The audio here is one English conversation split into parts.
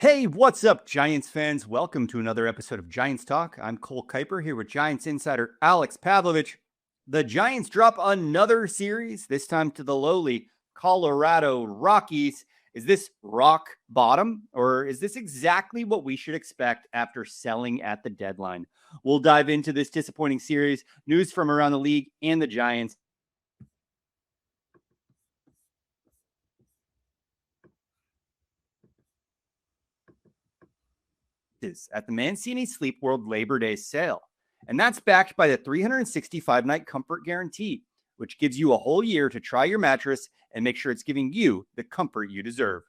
Hey, what's up, Giants fans? Welcome to another episode of Giants Talk. I'm Cole Kuiper here with Giants insider Alex Pavlovic. The Giants drop another series, this time to the lowly Colorado Rockies. Is this rock bottom, or is this exactly what we should expect after selling at the deadline? We'll dive into this disappointing series, news from around the league and the Giants. At the Mancini Sleep World Labor Day sale. And that's backed by the 365-night comfort guarantee, which gives you a whole year to try your mattress and make sure it's giving you the comfort you deserve.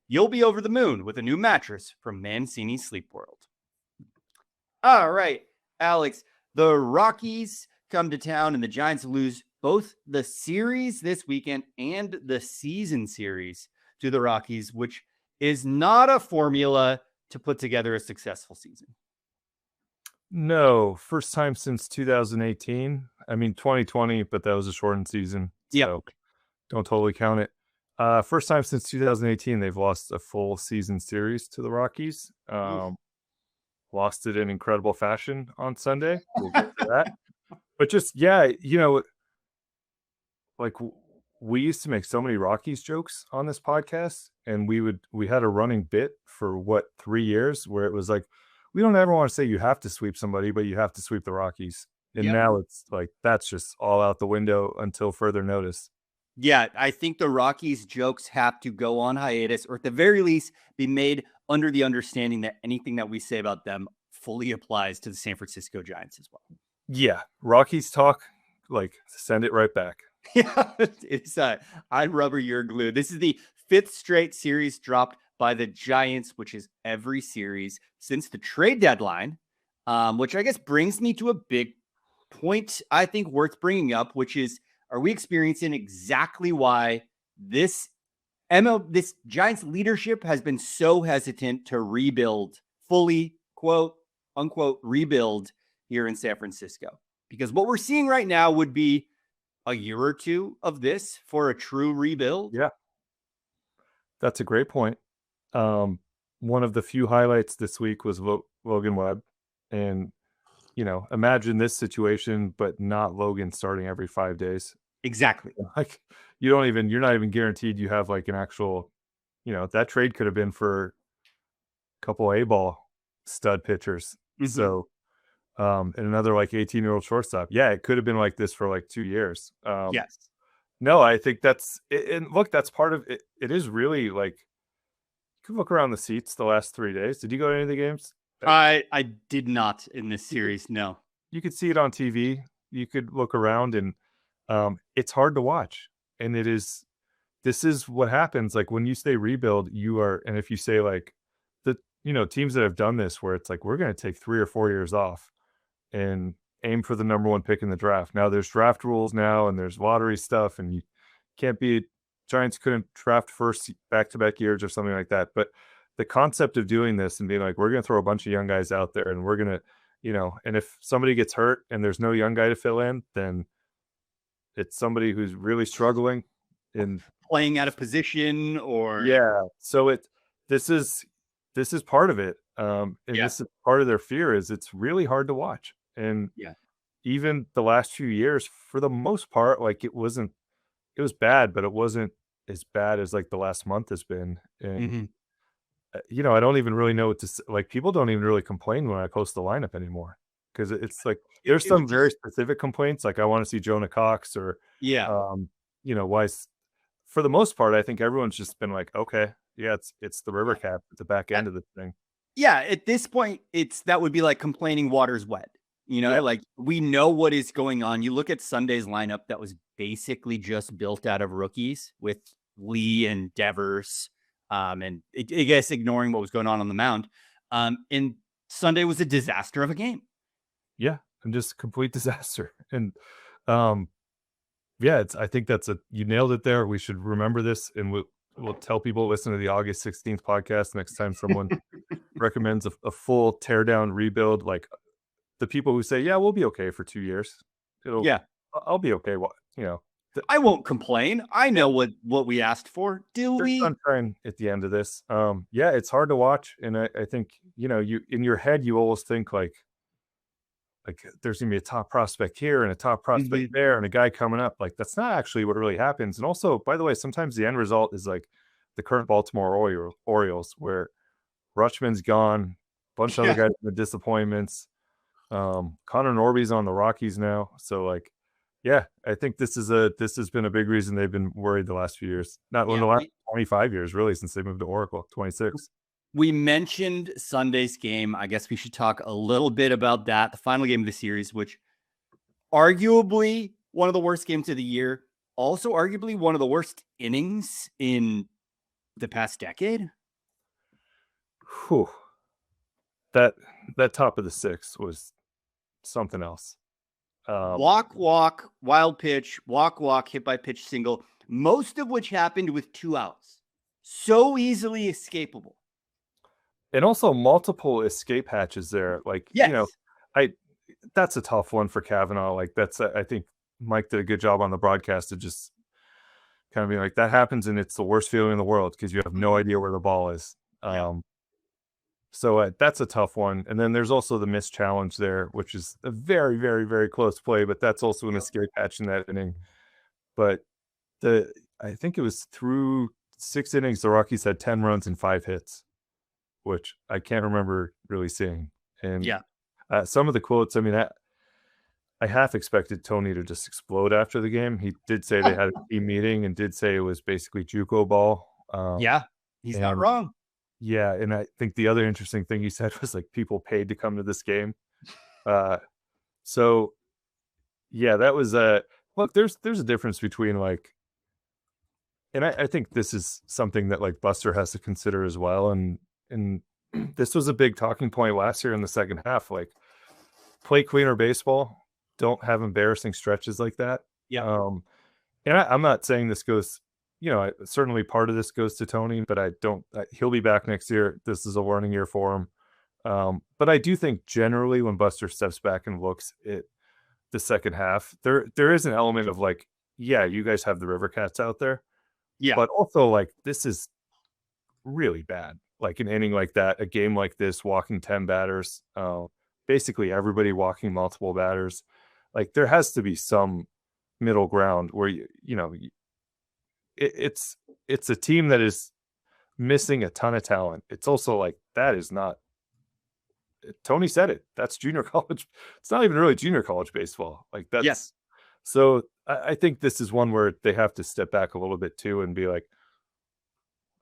You'll be over the moon with a new mattress from Mancini Sleep World. All right, Alex, the Rockies come to town and the Giants lose both the series this weekend and the season series to the Rockies, which is not a formula to put together a successful season. No, first time since 2018. I mean, 2020, but that was a shortened season. So don't totally count it. First time since 2018, they've lost a full season series to the Rockies. Lost it in incredible fashion on Sunday. We'll get to that. But just, like we used to make so many Rockies jokes on this podcast, and we had a running bit for 3 years where it was like, we don't ever want to say you have to sweep somebody, but you have to sweep the Rockies. And now it's like, that's just all out the window until further notice. Yeah, I think the Rockies jokes have to go on hiatus, or at the very least be made under the understanding that anything that we say about them fully applies to the San Francisco Giants as well. Yeah, Rockies talk, like, send it right back. Yeah, it's I rubber, you're glue. This is the 5th straight series dropped by the Giants, which is every series since the trade deadline, which I guess brings me to a big point I think worth bringing up, which is, are we experiencing exactly why this Giants leadership has been so hesitant to rebuild fully, quote unquote, rebuild here in San Francisco? Because what we're seeing right now would be a year or two of this for a true rebuild. Yeah, that's a great point. One of the few highlights this week was Logan Webb, and imagine this situation, but not Logan starting every 5 days. Exactly. Like, you're not even guaranteed you have like an actual, that trade could have been for a couple A-ball stud pitchers. Mm-hmm. So, and another like 18-year-old shortstop. Yeah, it could have been like this for like 2 years. Yes. No, I think that's it. And look, that's part of it. It is really like, you can look around the seats the last 3 days. Did you go to any of the games? I did not in this series. No. You could see it on TV. You could look around, and it's hard to watch. And this is what happens. Like, when you say rebuild, and if you say like teams that have done this, where it's like, we're going to take 3 or 4 years off and aim for the number 1 pick in the draft. Now there's draft rules now, and there's lottery stuff, and you can't be, Giants couldn't draft first back-to-back years or something like that. But the concept of doing this and being like, we're going to throw a bunch of young guys out there, and we're going to, and if somebody gets hurt and there's no young guy to fill in, then it's somebody who's really struggling in playing out of position, or so this is part of it. This is part of their fear, is it's really hard to watch. And even the last few years, for the most part, like, it was bad, but it wasn't as bad as like the last month has been. And I don't even really know what to say. Like, people don't even really complain when I post the lineup anymore, because it's like, there's some very specific complaints, like I want to see Jonah Cox, or why. For the most part, I think everyone's just been like, okay, it's the river cap at the back end of the thing. Yeah, at this point, that would be like complaining water's wet. Like, we know what is going on. You look at Sunday's lineup that was basically just built out of rookies with Lee and Devers, and I guess ignoring what was going on the mound. And Sunday was a disaster of a game. Yeah, and just complete disaster. And I think you nailed it there. We should remember this, and we'll tell people, listen to the August 16th podcast next time someone recommends a full teardown rebuild. Like, the people who say, yeah, we'll be okay for 2 years. I'll be okay. I won't complain. I know what we asked for. Do There's we? sunshine at the end of this. Yeah, it's hard to watch, and I think you in your head you always think like there's gonna be a top prospect here and a top prospect Mhm. there and a guy coming up. Like that's not actually what really happens. And also, by the way, sometimes the end result is like the current Baltimore Orioles, where Rutschman's gone, bunch of other Yeah. guys have been disappointments. Connor Norby's on the Rockies now, so like, yeah, I think this has been a big reason they've been worried the last few years. Not in Yeah. the last 25 years, really, since they moved to Oracle. 26. We mentioned Sunday's game. I guess we should talk a little bit about that. The final game of the series, which arguably one of the worst games of the year, also arguably one of the worst innings in the past decade. Whew. That top of the sixth was something else. Walk, wild pitch, walk, hit by pitch single, most of which happened with 2 outs. So easily escapable. And also multiple escape hatches there. Like, Yes. I that's a tough one for Kavanaugh. Like that's I think Mike did a good job on the broadcast to just kind of be like that happens and it's the worst feeling in the world because you have no idea where the ball is. Yeah. So that's a tough one. And then there's also the missed challenge there, which is a very, very, very close play, but that's also an escape hatch in that inning. But I think it was through 6 innings, the Rockies had 10 runs and 5 hits, which I can't remember really seeing. And Yeah. some of the quotes, I mean, I half expected Tony to just explode after the game. He did say they had a team meeting and did say it was basically JUCO ball. Yeah. He's not and wrong. yeah, and I think the other interesting thing he said was like people paid to come to this game. So yeah, that was look, there's a difference between like, and I think this is something that like Buster has to consider as well. And this was a big talking point last year in the second half. Like, play cleaner baseball. Don't have embarrassing stretches like that. Yeah. And I'm not saying this goes, certainly part of this goes to Tony, but he'll be back next year. This is a learning year for him. But I do think generally when Buster steps back and looks at the second half, there is an element of like, yeah, you guys have the River Cats out there. Yeah. But also like, this is really bad. Like an inning like that, a game like this, walking 10 batters, basically everybody walking multiple batters. Like there has to be some middle ground where it's a team that is missing a ton of talent. It's also like that is not. Tony said it. That's junior college. It's not even really junior college baseball. Like that's. Yes. So I think this is one where they have to step back a little bit too and be like,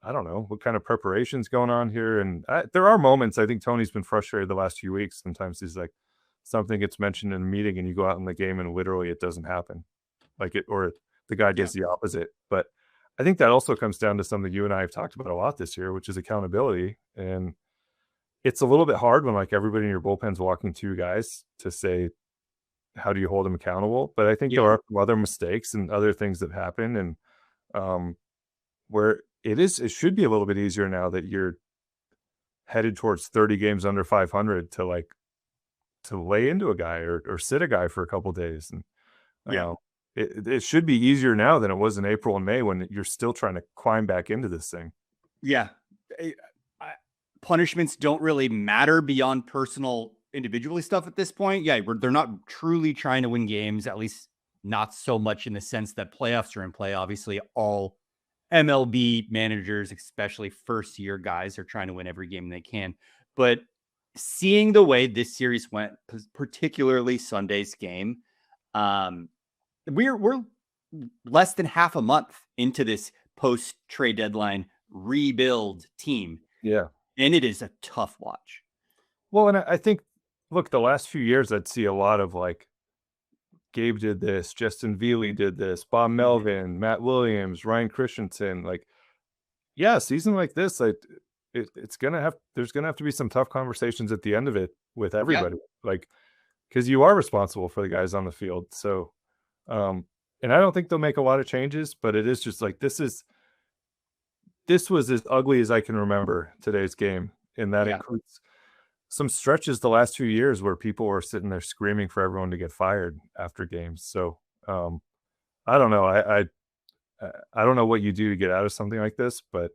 I don't know what kind of preparation's going on here. And there are moments I think Tony's been frustrated the last few weeks. Sometimes he's like, something gets mentioned in a meeting and you go out in the game and literally it doesn't happen. Or the guy does the opposite. But I think that also comes down to something you and I have talked about a lot this year, which is accountability. And it's a little bit hard when like everybody in your bullpen's walking 2 guys to say, how do you hold them accountable? But I think there are some other mistakes and other things that happen. And where it should be a little bit easier now that you're headed towards 30 games under 500 to lay into a guy or sit a guy for a couple days. And it should be easier now than it was in April and May when you're still trying to climb back into this thing. Yeah. Punishments don't really matter beyond personal individually stuff at this point. Yeah, they're not truly trying to win games, at least not so much in the sense that playoffs are in play. Obviously, all MLB managers, especially first year guys, are trying to win every game they can. But seeing the way this series went, particularly Sunday's game, we're less than half a month into this post trade deadline rebuild team. Yeah. And it is a tough watch. Well, and I think, look, the last few years, I'd see a lot of like, Gabe did this, Justin Veely did this, Bob Melvin, Matt Williams, Ryan Christensen. Like, yeah, a season like this, like there's gonna have to be some tough conversations at the end of it with everybody, like, because you are responsible for the guys on the field. So, and I don't think they'll make a lot of changes, but it is just like this was as ugly as I can remember today's game, and that includes some stretches the last few years where people were sitting there screaming for everyone to get fired after games. So I don't know. I don't know what you do to get out of something like this, but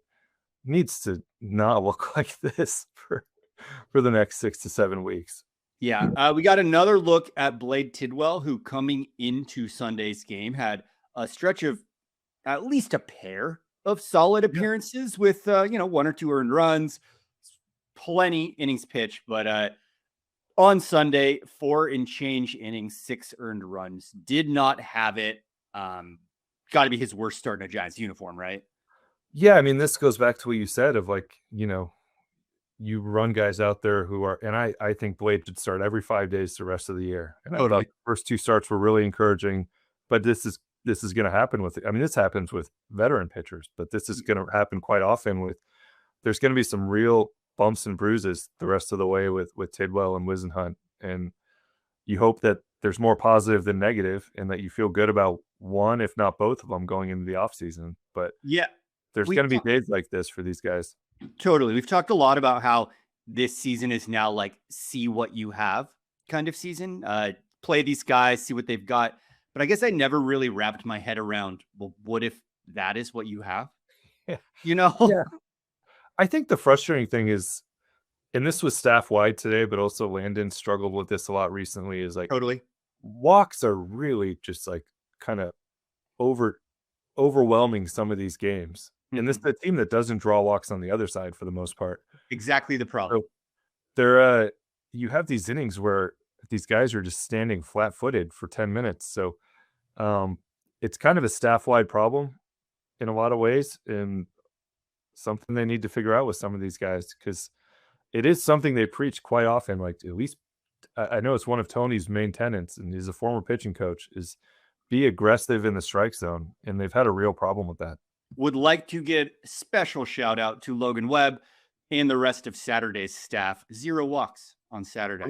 needs to not look like this for the next 6 to 7 weeks. Yeah, we got another look at Blade Tidwell, who coming into Sunday's game had a stretch of at least a pair of solid appearances with, 1 or 2 earned runs, plenty innings pitched. But on Sunday, 4 and change innings, 6 earned runs. Did not have it. Got to be his worst start in a Giants uniform, right? Yeah, I mean, this goes back to what you said of like, you run guys out there who are, and I think Blade should start every 5 days the rest of the year. And I thought the first 2 starts were really encouraging, but this is going to happen with, I mean, this happens with veteran pitchers, but this is going to happen quite often there's going to be some real bumps and bruises the rest of the way with Tidwell and Wisenhunt. And you hope that there's more positive than negative and that you feel good about one, if not both of them going into the offseason. But yeah, there's going to be days like this for these guys. Totally. We've talked a lot about how this season is now like see what you have kind of season. Play these guys, see what they've got. But I guess I never really wrapped my head around, well, what if that is what you have? Yeah. Yeah. I think the frustrating thing is, and this was staff wide today, but also Landon struggled with this a lot recently, is like totally walks are really just like kind of overwhelming some of these games. And this is a team that doesn't draw walks on the other side for the most part. Exactly the problem. So you have these innings where these guys are just standing flat-footed for 10 minutes. So it's kind of a staff-wide problem in a lot of ways, and something they need to figure out with some of these guys, because it is something they preach quite often. Like, at least I know it's one of Tony's main tenets, and he's a former pitching coach, is be aggressive in the strike zone. And they've had a real problem with that. Would like to get special shout out to Logan Webb and the rest of Saturday's staff. 0 walks on Saturday.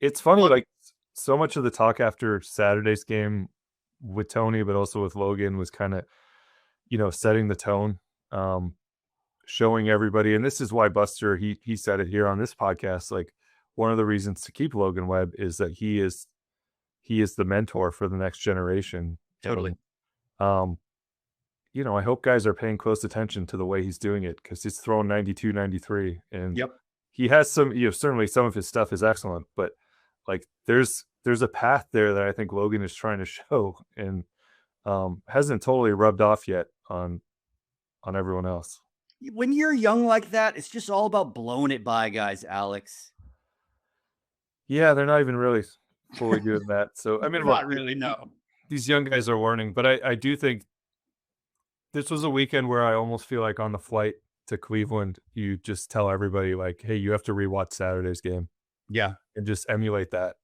It's funny, like so much of the talk after Saturday's game with Tony, but also with Logan, was kind of, setting the tone, showing everybody. And this is why Buster, he said it here on this podcast, like one of the reasons to keep Logan Webb is that he is the mentor for the next generation. Totally. I hope guys are paying close attention to the way he's doing it, because he's throwing 92, 93. And he has some, certainly some of his stuff is excellent, but like there's a path there that I think Logan is trying to show, and hasn't totally rubbed off yet on everyone else. When you're young like that, it's just all about blowing it by guys, Alex. Yeah, they're not even really fully doing that. So, I mean, not really, no. These young guys are learning, but I do think this was a weekend where I almost feel like on the flight to Cleveland, you just tell everybody like, hey, you have to rewatch Saturday's game. Yeah. And just emulate that.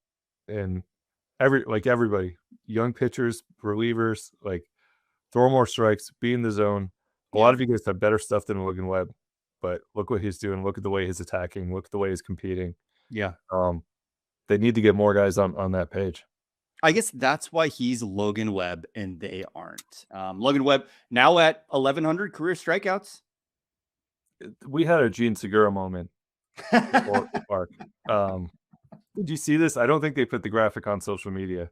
And everybody, young pitchers, relievers, like throw more strikes, be in the zone. A lot of you guys have better stuff than Logan Webb, but look what he's doing. Look at the way he's attacking. Look at the way he's competing. Yeah. They need to get more guys on that page. I guess that's why he's Logan Webb and they aren't. Logan Webb now at 1,100 career strikeouts. We had a Gene Segura moment. Did you see this? I don't think they put the graphic on social media.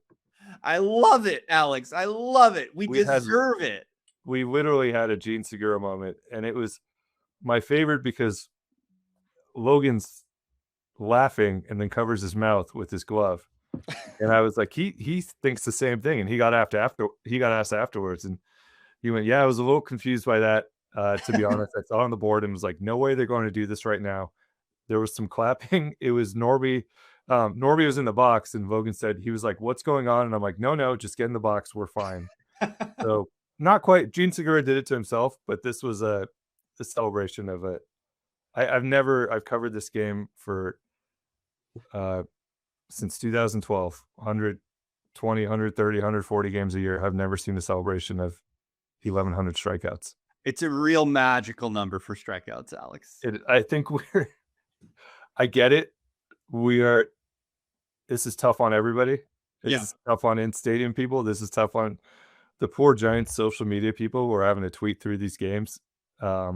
I love it, Alex. I love it. We deserve it. We literally had a Gene Segura moment, and it was my favorite because Logan's laughing and then covers his mouth with his glove. And I was like, he thinks the same thing. And he got asked afterwards, and he went, yeah, I was a little confused by that. To be honest, I saw on the board and was like, no way they're going to do this right now. There was some clapping. It was Norby. Norby was in the box, and Logan said, he was like, what's going on? And I'm like, no, just get in the box. We're fine. So not quite. Gene Segura did it to himself, but this was a celebration of it. I've covered this game for since 2012, 120, 130, 140 games a year. I've never seen a celebration of 1,100 strikeouts. It's a real magical number for strikeouts, Alex. I think I get it. This is tough on everybody. This is tough on in-stadium people. This is tough on the poor Giants social media people who are having to tweet through these games. I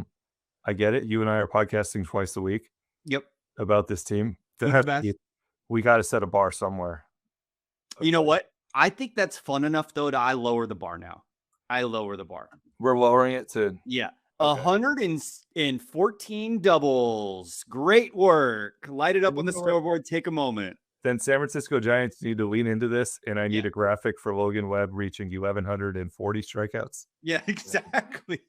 get it. You and I are podcasting twice a week. Yep. About this team. We got to set a bar somewhere. You know what? I think that's fun enough though I lower the bar now. I lower the bar. We're lowering it to Yeah. Okay. 114 doubles. Great work. Light it up on the scoreboard. Take a moment. Then San Francisco Giants need to lean into this, and I need Yeah. a graphic for Logan Webb reaching 1,140 strikeouts. Yeah, exactly.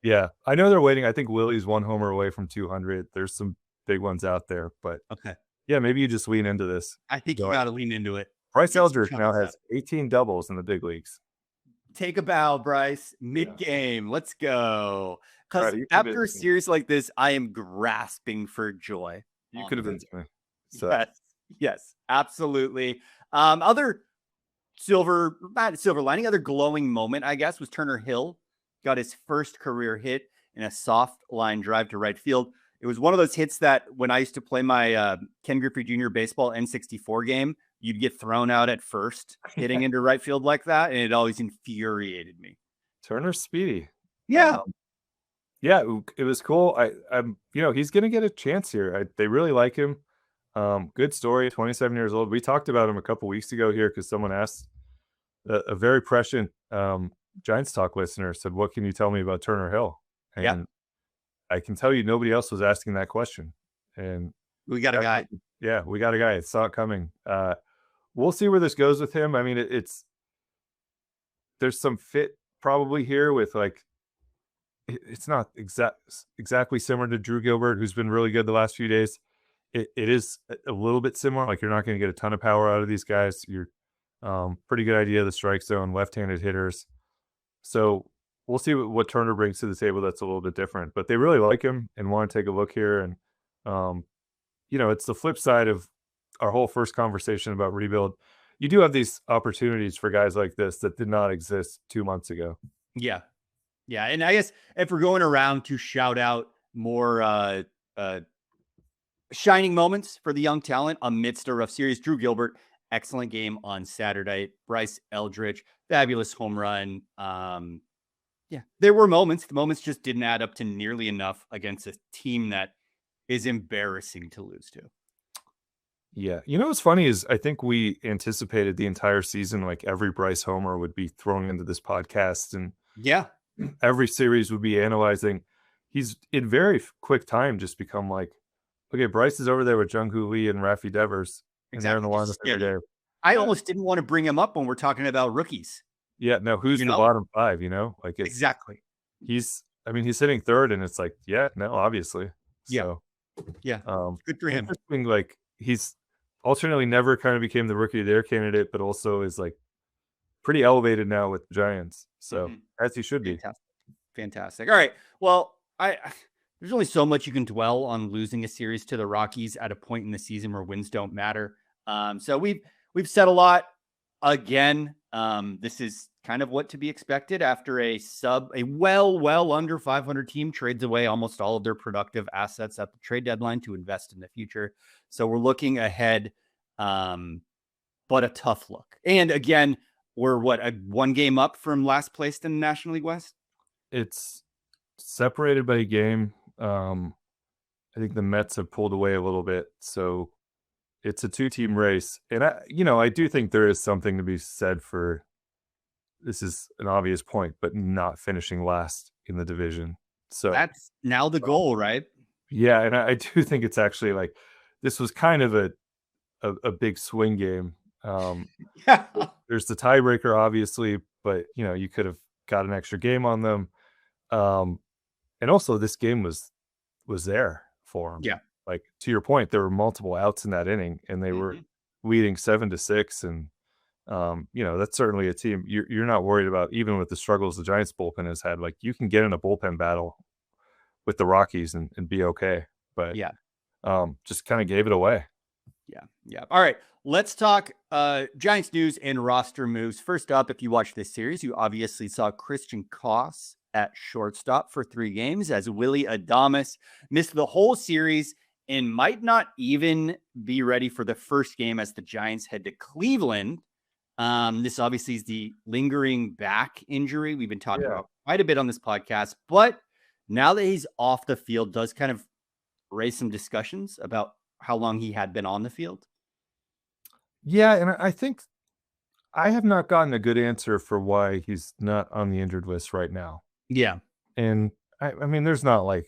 Yeah, I know they're waiting. I think Willy's one homer away from 200. There's some big ones out there, but Okay. yeah, maybe you just lean into this. I think you got to lean into it. Bryce Eldridge now has 18 doubles in the big leagues. Take a bow, Bryce. Mid-game. Let's go. Because Right, after a series like this, I am grasping for joy. You could have been me. So. Yes, absolutely. Other silver lining, other glowing moment, I guess, was Turner Hill. Got his first career hit in a soft line drive to right field. It was one of those hits that when I used to play my Ken Griffey Jr. baseball N64 game, you'd get thrown out at first hitting into right field like that, and it always infuriated me. Turner's speedy. Yeah. Yeah, it was cool. I'm he's going to get a chance here. They really like him. Good story, 27 years old. We talked about him a couple weeks ago here because someone asked, a very prescient Giants Talk listener said, "What can you tell me about Turner Hill?" And I can tell you nobody else was asking that question. And we got a guy. Yeah, we got a guy. It saw it coming. We'll see where this goes with him. I mean, there's some fit probably here with it's not exactly similar to Drew Gilbert, who's been really good the last few days. It is a little bit similar. Like, you're not going to get a ton of power out of these guys. You're pretty good idea of the strike zone, left-handed hitters. So we'll see what Turner brings to the table that's a little bit different. But they really like him and want to take a look here. And, it's the flip side of our whole first conversation about rebuild. You do have these opportunities for guys like this that did not exist 2 months ago. Yeah. Yeah. And I guess if we're going around to shout out more shining moments for the young talent amidst a rough series, Drew Gilbert, excellent game on Saturday. Bryce Eldridge, fabulous home run. There were moments. The moments just didn't add up to nearly enough against a team that is embarrassing to lose to. Yeah. What's funny is I think we anticipated the entire season, like every Bryce homer would be thrown into this podcast, and every series would be analyzing. He's in very quick time just become like, okay, Bryce is over there with Jung-Hoo Lee and Rafi Devers, and they're in the lineup every day. I almost didn't want to bring him up when we're talking about rookies. Yeah, no, who's the bottom five, Like, exactly. He's hitting third, and it's like, obviously. So, good for him. Like, he's alternately never kind of became the rookie of the year candidate, but also is like pretty elevated now with the Giants. So as he should be. Fantastic. All right. Well, there's only so much you can dwell on losing a series to the Rockies at a point in the season where wins don't matter. So we've said a lot. Again, this is kind of what to be expected after a well under 500 team trades away almost all of their productive assets at the trade deadline to invest in the future. So we're looking ahead, but a tough look. And again, we're one game up from last place in the National League West? It's separated by a game. I think the Mets have pulled away a little bit, so it's a two-team race. And I do think there is something to be said for, this is an obvious point, but not finishing last in the division. So that's now the goal, right? Yeah, and I do think it's actually like, this was kind of a big swing game. There's the tiebreaker, obviously, but you could have got an extra game on them. And also this game was there for them. Yeah. Like, to your point, there were multiple outs in that inning, and they were leading 7-6. And, that's certainly a team you're not worried about, even with the struggles the Giants bullpen has had. Like, you can get in a bullpen battle with the Rockies and be okay. But just kind of gave it away. Yeah. All right. Let's talk Giants news and roster moves. First up, if you watched this series, you obviously saw Christian Koss at shortstop for 3 games as Willy Adames missed the whole series and might not even be ready for the first game as the Giants head to Cleveland. This obviously is the lingering back injury we've been talking about quite a bit on this podcast, but now that he's off the field, does kind of raise some discussions about how long he had been on the field. Yeah, and I think I have not gotten a good answer for why he's not on the injured list right now. Yeah. And I mean, there's not a lot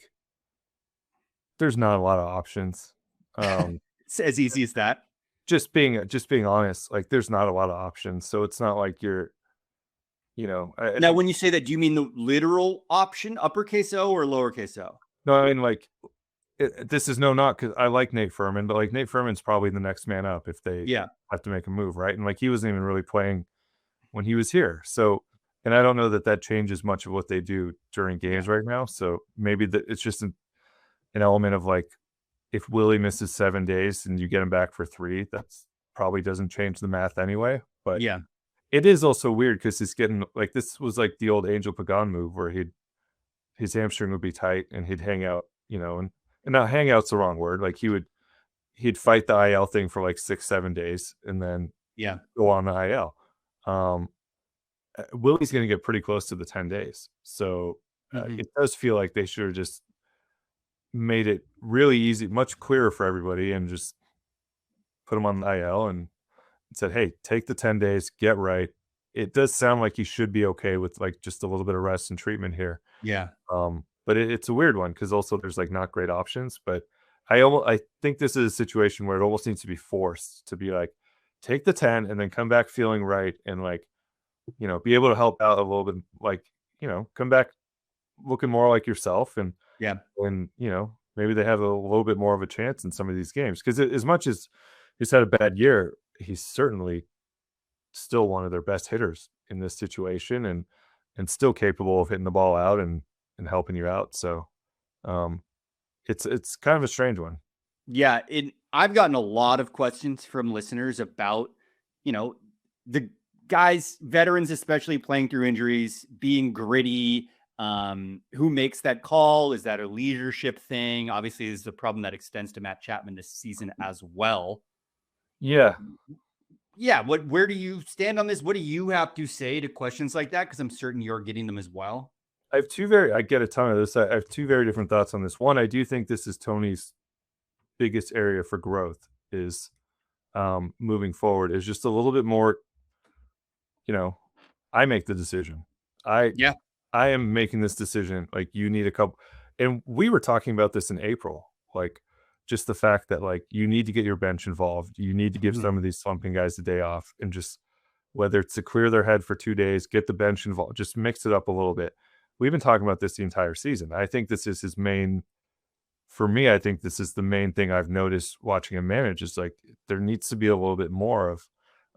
of options. It's as easy as that. Just being honest, like there's not a lot of options. So it's not like you're, I Now, think when you say that, do you mean the literal option, uppercase O or lowercase O? no, I mean like this is no knock because I like Nate Furman, but like Nate Furman's probably the next man up if they Yeah. have to make a move, right? And like he wasn't even really playing when he was here. So, and I don't know that that changes much of what they do during games right now. So maybe it's just an element of like if Willie misses 7 days and you get him back for 3, that's probably doesn't change the math anyway. But Yeah. it is also weird because he's getting like this was like the old Angel Pagan move where his hamstring would be tight and he'd hang out, and now hang out's the wrong word. Like he'd fight the IL thing for like 6-7 days and then Yeah. go on the IL. Willie's going to get pretty close to the 10 days. So it does feel like they should have just made it really easy, much clearer for everybody and just put him on the IL and said, hey, take the 10 days, get right. It does sound like he should be okay with like just a little bit of rest and treatment here. Yeah. But it's a weird one because also there's like not great options. But I think this is a situation where it almost needs to be forced to be like, take the 10 and then come back feeling right and like, be able to help out a little bit, like, come back looking more like yourself and Yeah. maybe they have a little bit more of a chance in some of these games because as much as he's had a bad year, he's certainly still one of their best hitters in this situation and still capable of hitting the ball out and helping you out. So it's kind of a strange one. Yeah. I've gotten a lot of questions from listeners about, the guys, veterans, especially playing through injuries, being gritty. Who makes that call? Is that a leadership thing? Obviously, this is a problem that extends to Matt Chapman this season as well. Yeah. Yeah. Where do you stand on this? What do you have to say to questions like that? Because I'm certain you're getting them as well. I get a ton of this. I have two very different thoughts on this. One, I do think this is Tony's biggest area for growth is moving forward is just a little bit more, I make the decision. I am making this decision. Like you need a couple, and we were talking about this in April, like just the fact that like you need to get your bench involved. You need to give some of these slumping guys a day off and just whether it's to clear their head for 2 days, get the bench involved, just mix it up a little bit. We've been talking about this the entire season. I think this is his main, for me, I think this is the main thing I've noticed watching him manage is like there needs to be a little bit more of,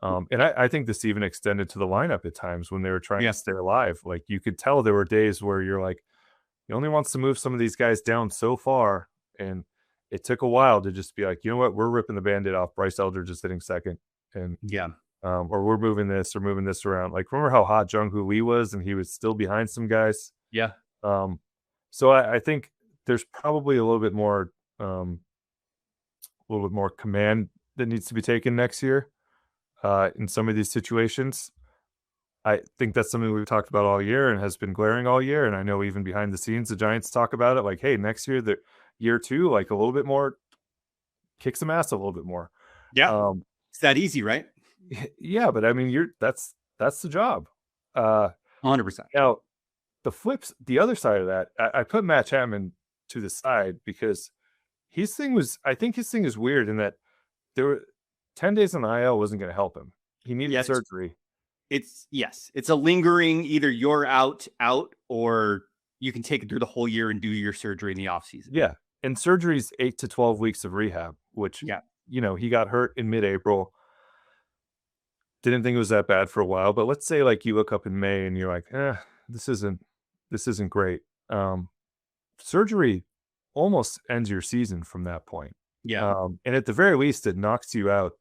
and I think this even extended to the lineup at times when they were trying to stay alive. Like you could tell there were days where you're like, he only wants to move some of these guys down so far. And it took a while to just be like, you know what, we're ripping the Band-Aid off. Bryce Eldridge is hitting second. And or we're moving this or moving this around. Like, remember how hot Jung-Hoo Lee was and he was still behind some guys? Yeah. So I think there's probably a little bit more command that needs to be taken next year in some of these situations. I think that's something we've talked about all year and has been glaring all year. And I know even behind the scenes, the Giants talk about it like, hey, next year, the year 2, like a little bit more, kick some ass a little bit more. Yeah. It's that easy, right? Yeah, but I mean, that's the job. 100%. Now, the other side of that, I put Matt Chapman to the side because I think his thing is weird in that there were 10 days on the IL wasn't going to help him. He needed surgery. It's a lingering, either you're out, or you can take it through the whole year and do your surgery in the off season. Yeah. And surgery's 8 to 12 weeks of rehab, which, he got hurt in mid-April. Didn't think it was that bad for a while, but let's say like you look up in May and you're like, this isn't great. Surgery almost ends your season from that point. Yeah. And at the very least, it knocks you out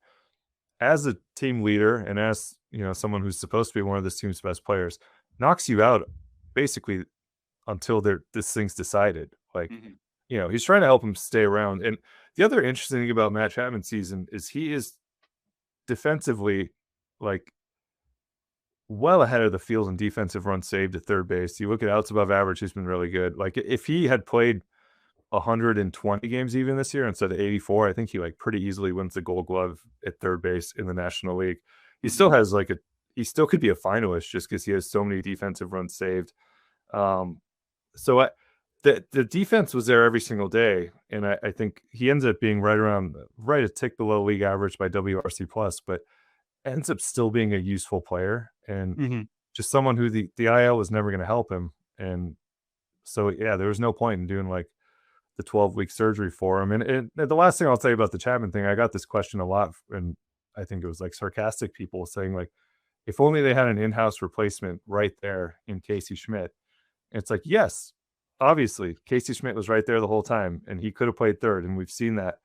as a team leader and as, someone who's supposed to be one of this team's best players, knocks you out basically until this thing's decided. Like, he's trying to help him stay around. And the other interesting thing about Matt Chapman's season is he is defensively like well ahead of the field in defensive runs saved at third base. You look at outs above average, he's been really good. Like if he had played 120 games even this year instead of 84, I think he like pretty easily wins the Gold Glove at third base in the National League. He still has like a he still could be a finalist just because he has so many defensive runs saved. So the defense was there every single day, and I think he ends up being right a tick below league average by WRC plus, but ends up still being a useful player and just someone who the IL was never going to help him. And so yeah, there was no point in doing like the 12-week surgery for him. And the last thing I'll say about the Chapman thing, I got this question a lot, and I think it was like sarcastic people saying like, if only they had an in-house replacement right there in Casey Schmidt. And it's like, yes, obviously Casey Schmidt was right there the whole time and he could have played third, and we've seen that.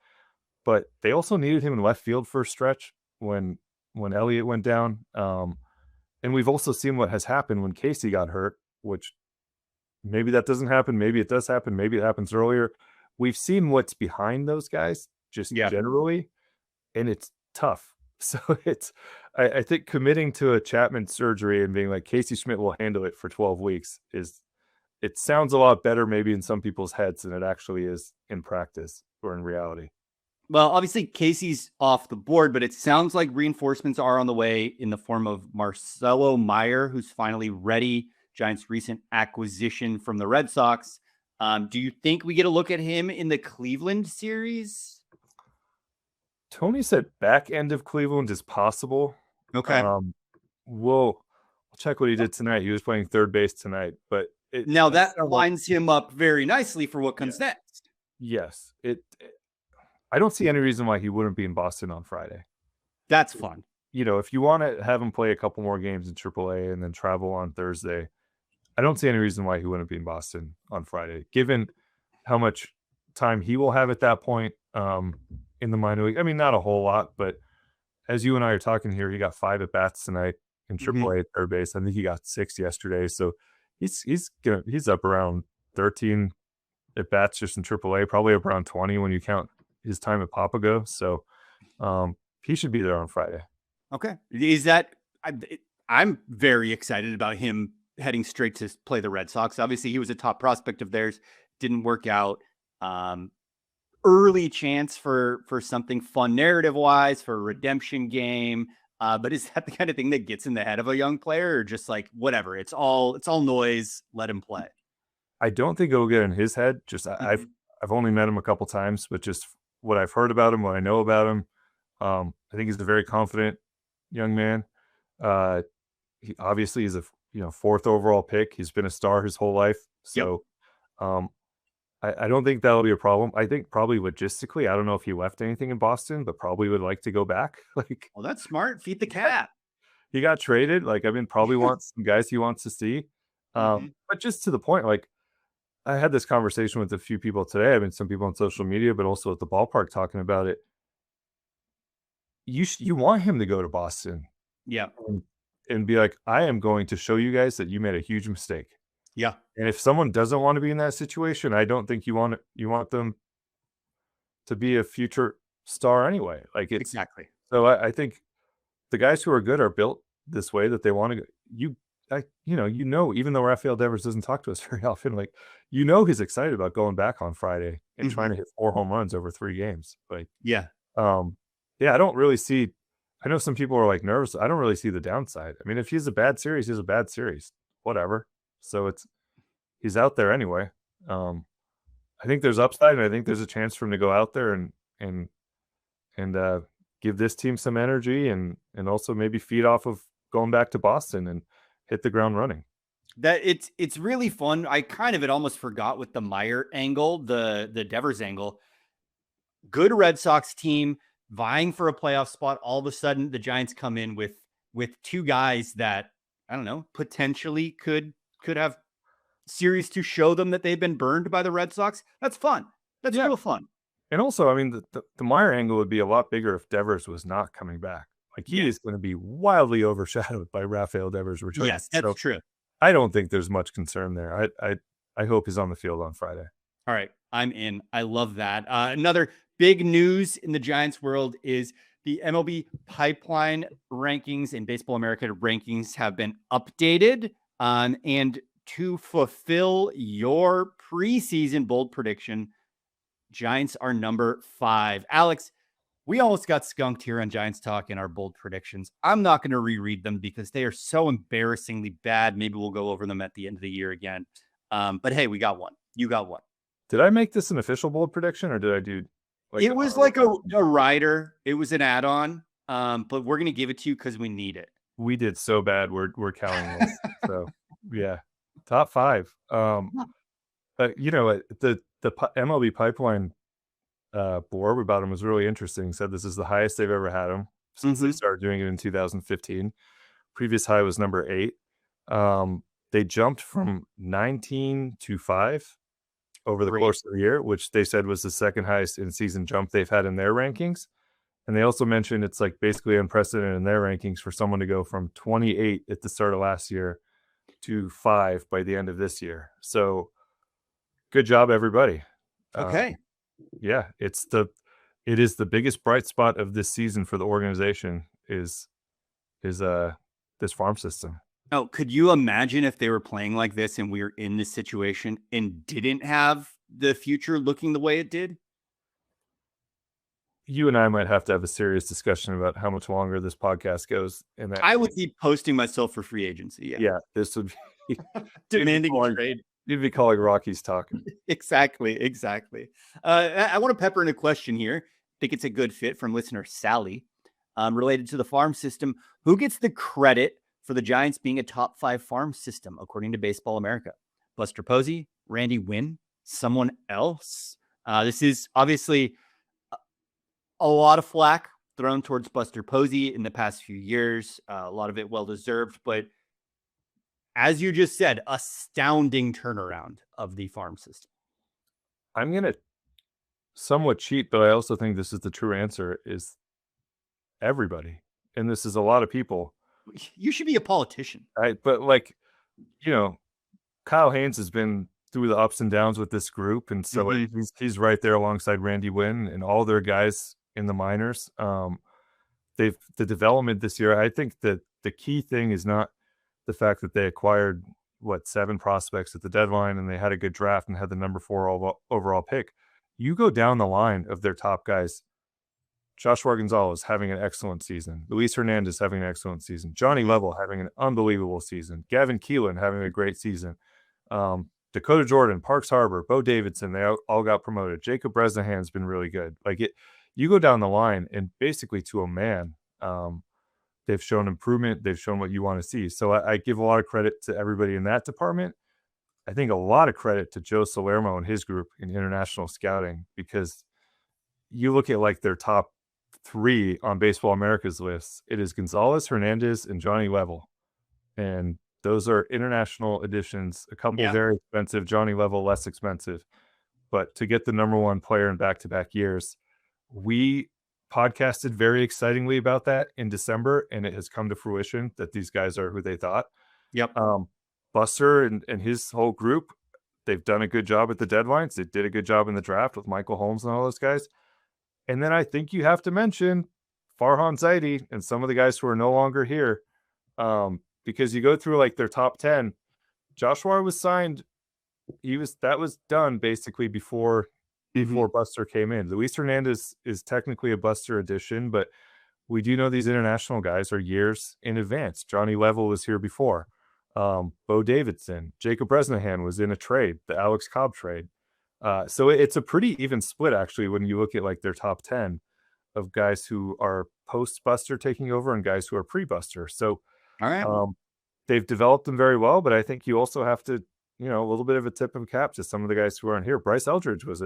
But they also needed him in left field for a stretch when Elliott went down. And we've also seen what has happened when Casey got hurt, which maybe that doesn't happen. Maybe it does happen. Maybe it happens earlier. We've seen what's behind those guys just generally, and it's tough. So I think committing to a Chapman surgery and being like Casey Schmidt will handle it for 12 weeks it sounds a lot better maybe in some people's heads than it actually is in practice or in reality. Well, obviously Casey's off the board, but it sounds like reinforcements are on the way in the form of Marcelo Mayer, who's finally ready. Giants' recent acquisition from the Red Sox. Do you think we get a look at him in the Cleveland series? Tony said back end of Cleveland is possible. Okay. We'll check what he did tonight. He was playing third base tonight, but now that lines him up very nicely for what comes next. Yes. I don't see any reason why he wouldn't be in Boston on Friday. That's fun. You know, if you want to have him play a couple more games in AAA and then travel on Thursday, I don't see any reason why he wouldn't be in Boston on Friday, given how much time he will have at that point in the minor league. I mean, not a whole lot, but as you and I are talking here, he got 5 at bats tonight in AAA at third base. I think he got 6 yesterday, so he's up around 13 at bats just in AAA, probably up around 20 when you count his time at Papago. So he should be there on Friday. Okay, is that I'm very excited about him heading straight to play the Red Sox. Obviously, he was a top prospect of theirs, didn't work out. Early chance for something fun narrative wise, for a redemption game. But is that the kind of thing that gets in the head of a young player, or just like whatever? It's all noise. Let him play. I don't think it'll get in his head. Just I've only met him a couple times, but just what I've heard about him, what I know about him, I think he's a very confident young man. He obviously is a 4th overall pick. He's been a star his whole life. So I don't think that'll be a problem. I think probably logistically, I don't know if he left anything in Boston, but probably would like to go back. Like, well, that's smart. Feed the cat. He got traded. Like, I mean, probably wants some guys he wants to see. But just to the point, like, I had this conversation with a few people today. I mean, some people on social media, but also at the ballpark talking about it. You want him to go to Boston. Yeah. And be like, I am going to show you guys that you made a huge mistake. Yeah. And if someone doesn't want to be in that situation, I don't think you want them to be a future star anyway. Like, it's exactly. So I think the guys who are good are built this way, that they want to go. Even though Rafael Devers doesn't talk to us very often, like, he's excited about going back on Friday and trying to hit 4 home runs over 3 games. Like, I don't really see. I know some people are like nervous. I don't really see the downside. I mean, if he's a bad series, he's a bad series. Whatever. So he's out there anyway. I think there's upside, and I think there's a chance for him to go out there and give this team some energy, and also maybe feed off of going back to Boston and hit the ground running. That it's really fun. I kind of had almost forgot with the Mayer angle, the Devers angle. Good Red Sox team vying for a playoff spot. All of a sudden, the Giants come in with 2 guys that, I don't know, potentially could have series to show them that they've been burned by the Red Sox. That's fun. That's real fun. And also, I mean, the Mayer angle would be a lot bigger if Devers was not coming back. Like, he is going to be wildly overshadowed by Rafael Devers returning. Yes, that's true. I don't think there's much concern there. I hope he's on the field on Friday. All right, I'm in. I love that. Another big news in the Giants world is the MLB pipeline rankings and Baseball America rankings have been updated. And to fulfill your preseason bold prediction, Giants are number 5. Alex, We almost got skunked here on Giants Talk in our bold predictions. I'm not going to reread them because they are so embarrassingly bad. Maybe we'll go over them at the end of the year again. But hey, we got one. You got one. Did I make this an official bold prediction, or did I do like it was like a rider? It was an add-on, but we're going to give it to you because we need it. We did so bad. We're counting this. So yeah, top 5. You know, the MLB pipeline board about them was really interesting. Said this is the highest they've ever had them since they started doing it in 2015. Previous high was number 8. They jumped from 19 to 5 over the course of the year, which they said was the second highest in-season jump they've had in their rankings. And they also mentioned it's like basically unprecedented in their rankings for someone to go from 28 at the start of last year to 5 by the end of this year. So good job, everybody. Okay. Yeah, it is the biggest bright spot of this season for the organization is this farm system. Oh, could you imagine if they were playing like this and we were in this situation and didn't have the future looking the way it did? You and I might have to have a serious discussion about how much longer this podcast goes. And that I would be posting myself for free agency. Yeah, this would be demanding a trade. You'd be calling Rockies talking. Exactly. I want to pepper in a question here. I think it's a good fit from listener Sally, related to the farm system. Who gets the credit for the Giants being a top 5 farm system, according to Baseball America? Buster Posey, Randy Wynn, someone else? This is obviously a lot of flack thrown towards Buster Posey in the past few years. A lot of it well-deserved, but as you just said, astounding turnaround of the farm system. I'm going to somewhat cheat, but I also think this is the true answer, is everybody. And this is a lot of people. You should be a politician. But like, you know, Kyle Haynes has been through the ups and downs with this group. And so he's right there alongside Randy Wynn and all their guys in the minors. The development this year, I think that the key thing is not the fact that they acquired 7 prospects at the deadline and they had a good draft and had the number 4 overall pick. You go down the line of their top guys. Joshua Gonzalez having an excellent season. Luis Hernandez having an excellent season. Johnny Level having an unbelievable season. Gavin Keelan having a great season. Dakota Jordan, Parks Harbor, Bo Davidson, they all got promoted. Jacob Bresnahan's been really good. You go down the line and basically to a man, they've shown improvement. They've shown what you want to see. So I give a lot of credit to everybody in that department. I think a lot of credit to Joe Salermo and his group in international scouting, because you look at their top 3 on Baseball America's list. It is Gonzalez, Hernandez, and Johnny Level. And those are international additions. A couple very expensive, Johnny Level less expensive. But to get the number 1 player in back-to-back years, we podcasted very excitingly about that in December, and it has come to fruition that these guys are who they thought. Yep. Buster and his whole group, they've done a good job at the deadlines. They did a good job in the draft with Michael Holmes and all those guys. And then I think you have to mention Farhan Zaidi and some of the guys who are no longer here, because you go through their top 10. Joshua was signed. That was done basically before Buster came in. Luis Hernandez is technically a Buster addition, but we do know these international guys are years in advance. Johnny Level was here before. Bo Davidson, Jacob Bresnahan was in a trade, the Alex Cobb trade. So it's a pretty even split, actually, when you look at their top 10 of guys who are post-Buster taking over and guys who are pre-Buster. So all right. They've developed them very well, but I think you also have to, a little bit of a tip of cap to some of the guys who aren't here. Bryce Eldridge was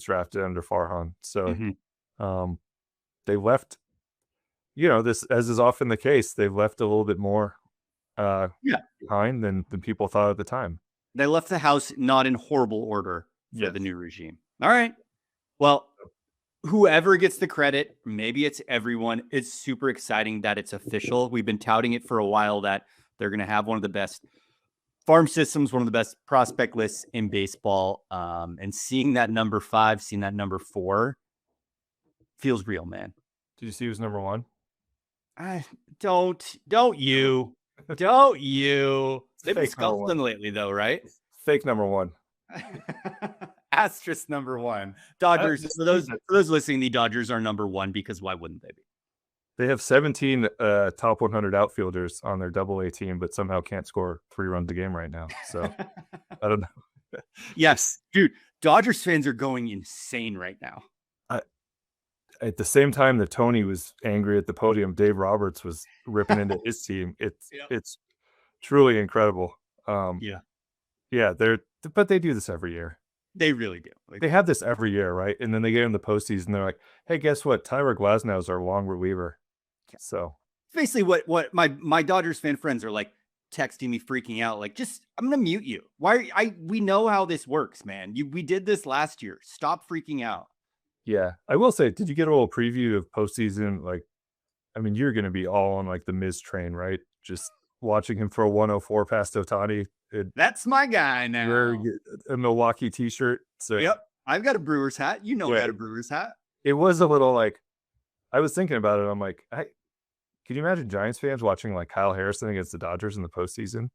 drafted under Farhan. So they left, this, as is often the case, they've left a little bit more behind than people thought at the time. They left the house not in horrible order for the new regime. All right. Well, whoever gets the credit, maybe it's everyone. It's super exciting that it's official. We've been touting it for a while that they're going to have one of the best farm systems, one of the best prospect lists in baseball. And seeing that number 5, seeing that number 4 feels real, man. Did you see who's number 1? Don't you. They've been scuffling lately, though, right? Fake number 1. Asterisk number one. Dodgers. For those listening, the Dodgers are number one because why wouldn't they be? They have 17 top 100 outfielders on their AA team, but somehow can't score 3 runs a game right now. So I don't know. Yes, dude. Dodgers fans are going insane right now. At the same time that Tony was angry at the podium, Dave Roberts was ripping into his team. It's truly incredible. Yeah, but they do this every year. They really do. Like, they have this every year, right? And then they get in the postseason. They're like, "Hey, guess what? Tyler Glasnow is our long reliever." Yeah. So basically, what my Dodgers fan friends are like texting me, freaking out. Like, just I'm gonna mute you. Why? We know how this works, man. We did this last year. Stop freaking out. Yeah, I will say, did you get a little preview of postseason? Like, I mean, you're going to be all on like the Miz train, right? Just watching him for a 104 past Ohtani. That's my guy now. Wearing a Milwaukee t-shirt. So yep, I've got a Brewers hat. You know, I got a Brewers hat. It was a little like, I was thinking about it. I'm like, can you imagine Giants fans watching like Kyle Harrison against the Dodgers in the postseason?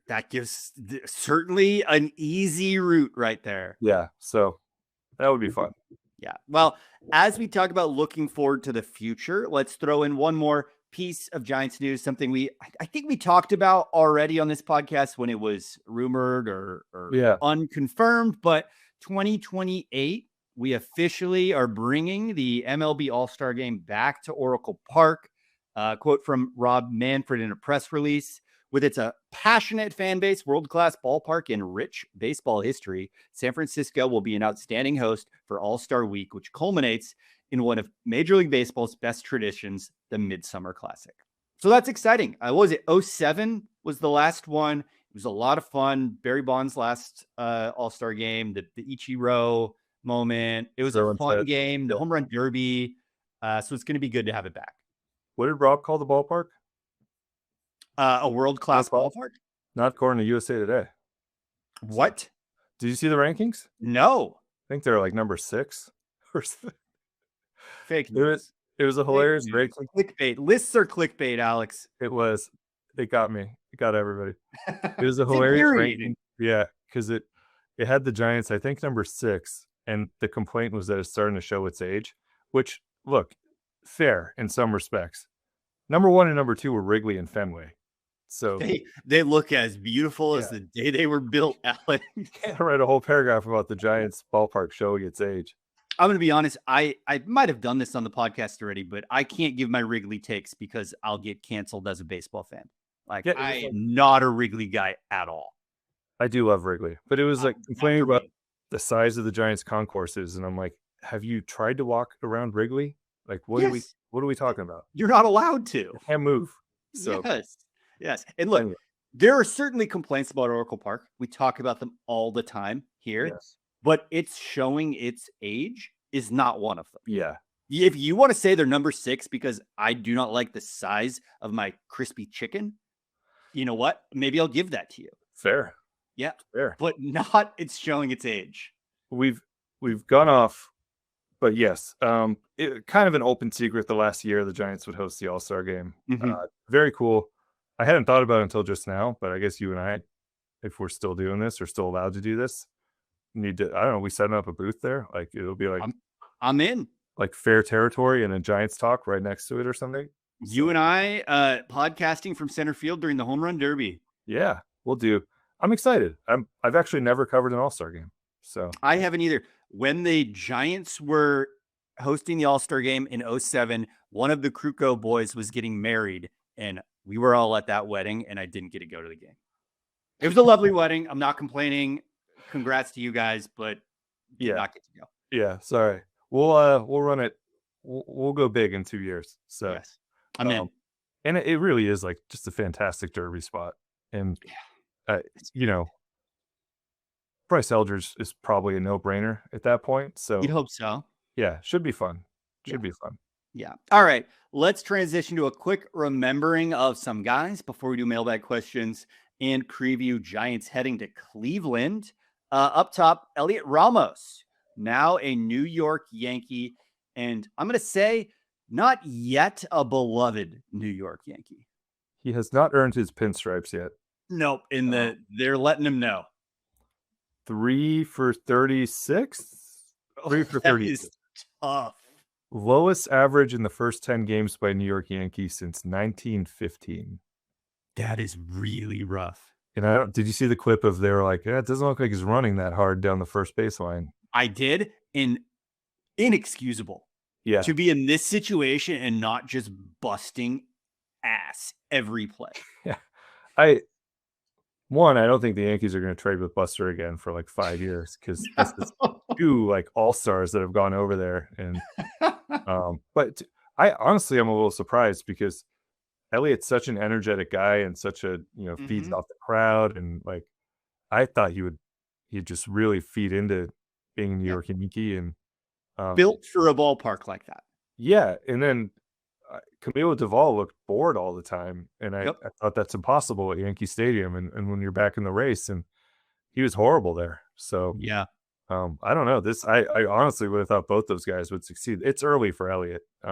That gives certainly an easy route right there. Yeah, so that would be fun. Yeah. Well, as we talk about looking forward to the future, let's throw in one more piece of Giants news, something I think we talked about already on this podcast when it was rumored or unconfirmed, but 2028, we officially are bringing the MLB All-Star Game back to Oracle Park. Quote from Rob Manfred in a press release. With its passionate fan base, world-class ballpark, and rich baseball history, San Francisco will be an outstanding host for All-Star Week, which culminates in one of Major League Baseball's best traditions, the Midsummer Classic. So that's exciting. What was it? 2007 was the last one. It was a lot of fun. Barry Bonds' last All-Star game, the Ichiro moment. It was a fun game, the home run derby. So it's going to be good to have it back. What did Rob call the ballpark? A world-class ballpark? Not according to USA Today. What? Did you see the rankings? No. I think they're like number 6 or something. Fake news. It was a hilarious, great clickbait. Lists are clickbait, Alex. It was. It got me. It got everybody. It was a hilarious ranking. Yeah, because it had the Giants, I think, number 6, and the complaint was that it's starting to show its age, which, look, fair in some respects. Number 1 and number 2 were Wrigley and Fenway. So they look as beautiful as the day they were built, Alex. I read a whole paragraph about the Giants ballpark showing its age. I'm going to be honest. I might have done this on the podcast already, but I can't give my Wrigley takes because I'll get canceled as a baseball fan. I am not a Wrigley guy at all. I do love Wrigley, but it was like complaining about the size of the Giants concourses. And I'm like, have you tried to walk around Wrigley? Like, what are we talking about? You're not allowed to. You can't move. So Yes. And look, there are certainly complaints about Oracle Park. We talk about them all the time here, but it's showing its age is not one of them. Yeah. If you want to say they're number 6 because I do not like the size of my crispy chicken, you know what? Maybe I'll give that to you. Fair. Yeah. Fair. But not it's showing its age. We've gone off, but yes, it, kind of an open secret the last year the Giants would host the All-Star Game. Mm-hmm. Very cool. I hadn't thought about it until just now, but I guess you and I, if we're still doing this or still allowed to do this, need to, I don't know, we setting up a booth there. Like it'll be like, I'm in. Like fair territory and a Giants talk right next to it or something. You and I podcasting from center field during the home run derby. Yeah, we'll do. I'm excited. I've actually never covered an All-Star game. So I haven't either. When the Giants were hosting the All-Star game in 2007, one of the Kruko boys was getting married and we were all at that wedding and I didn't get to go to the game. It was a lovely wedding. I'm not complaining. Congrats to you guys, but did not get to go. Yeah, sorry. We'll run it. We'll go big in 2 years. So yes, I'm in. And it really is like just a fantastic derby spot. And you know, Bryce Eldridge is probably a no-brainer at that point. So you'd hope so. Yeah, should be fun. Should be fun. Yeah. All right. Let's transition to a quick remembering of some guys before we do mailbag questions and preview Giants heading to Cleveland. Up top, Elliot Ramos, now a New York Yankee. And I'm going to say not yet a beloved New York Yankee. He has not earned his pinstripes yet. Nope. They're letting him know. 3 for 36. 3 for That 30. is tough. Lowest average in the first 10 games by New York Yankees since 1915. That is really rough. And did you see the clip of they were like, it doesn't look like he's running that hard down the first baseline. I did, and inexcusable. Yeah. To be in this situation and not just busting ass every play. Yeah. I don't think the Yankees are going to trade with Buster again for like 5 years, because that's just 2 like all-stars that have gone over there. And but I honestly am a little surprised, because Elliott's such an energetic guy and such a, feeds off the crowd, and like I thought he'd just really feed into being a New York Yankee, and built for a ballpark like that. Yeah, and then Camilo Duvall looked bored all the time, and I thought that's impossible at Yankee Stadium, and when you're back in the race, and he was horrible there. So yeah, I don't know. I honestly would have thought both those guys would succeed. It's early for Elliott, but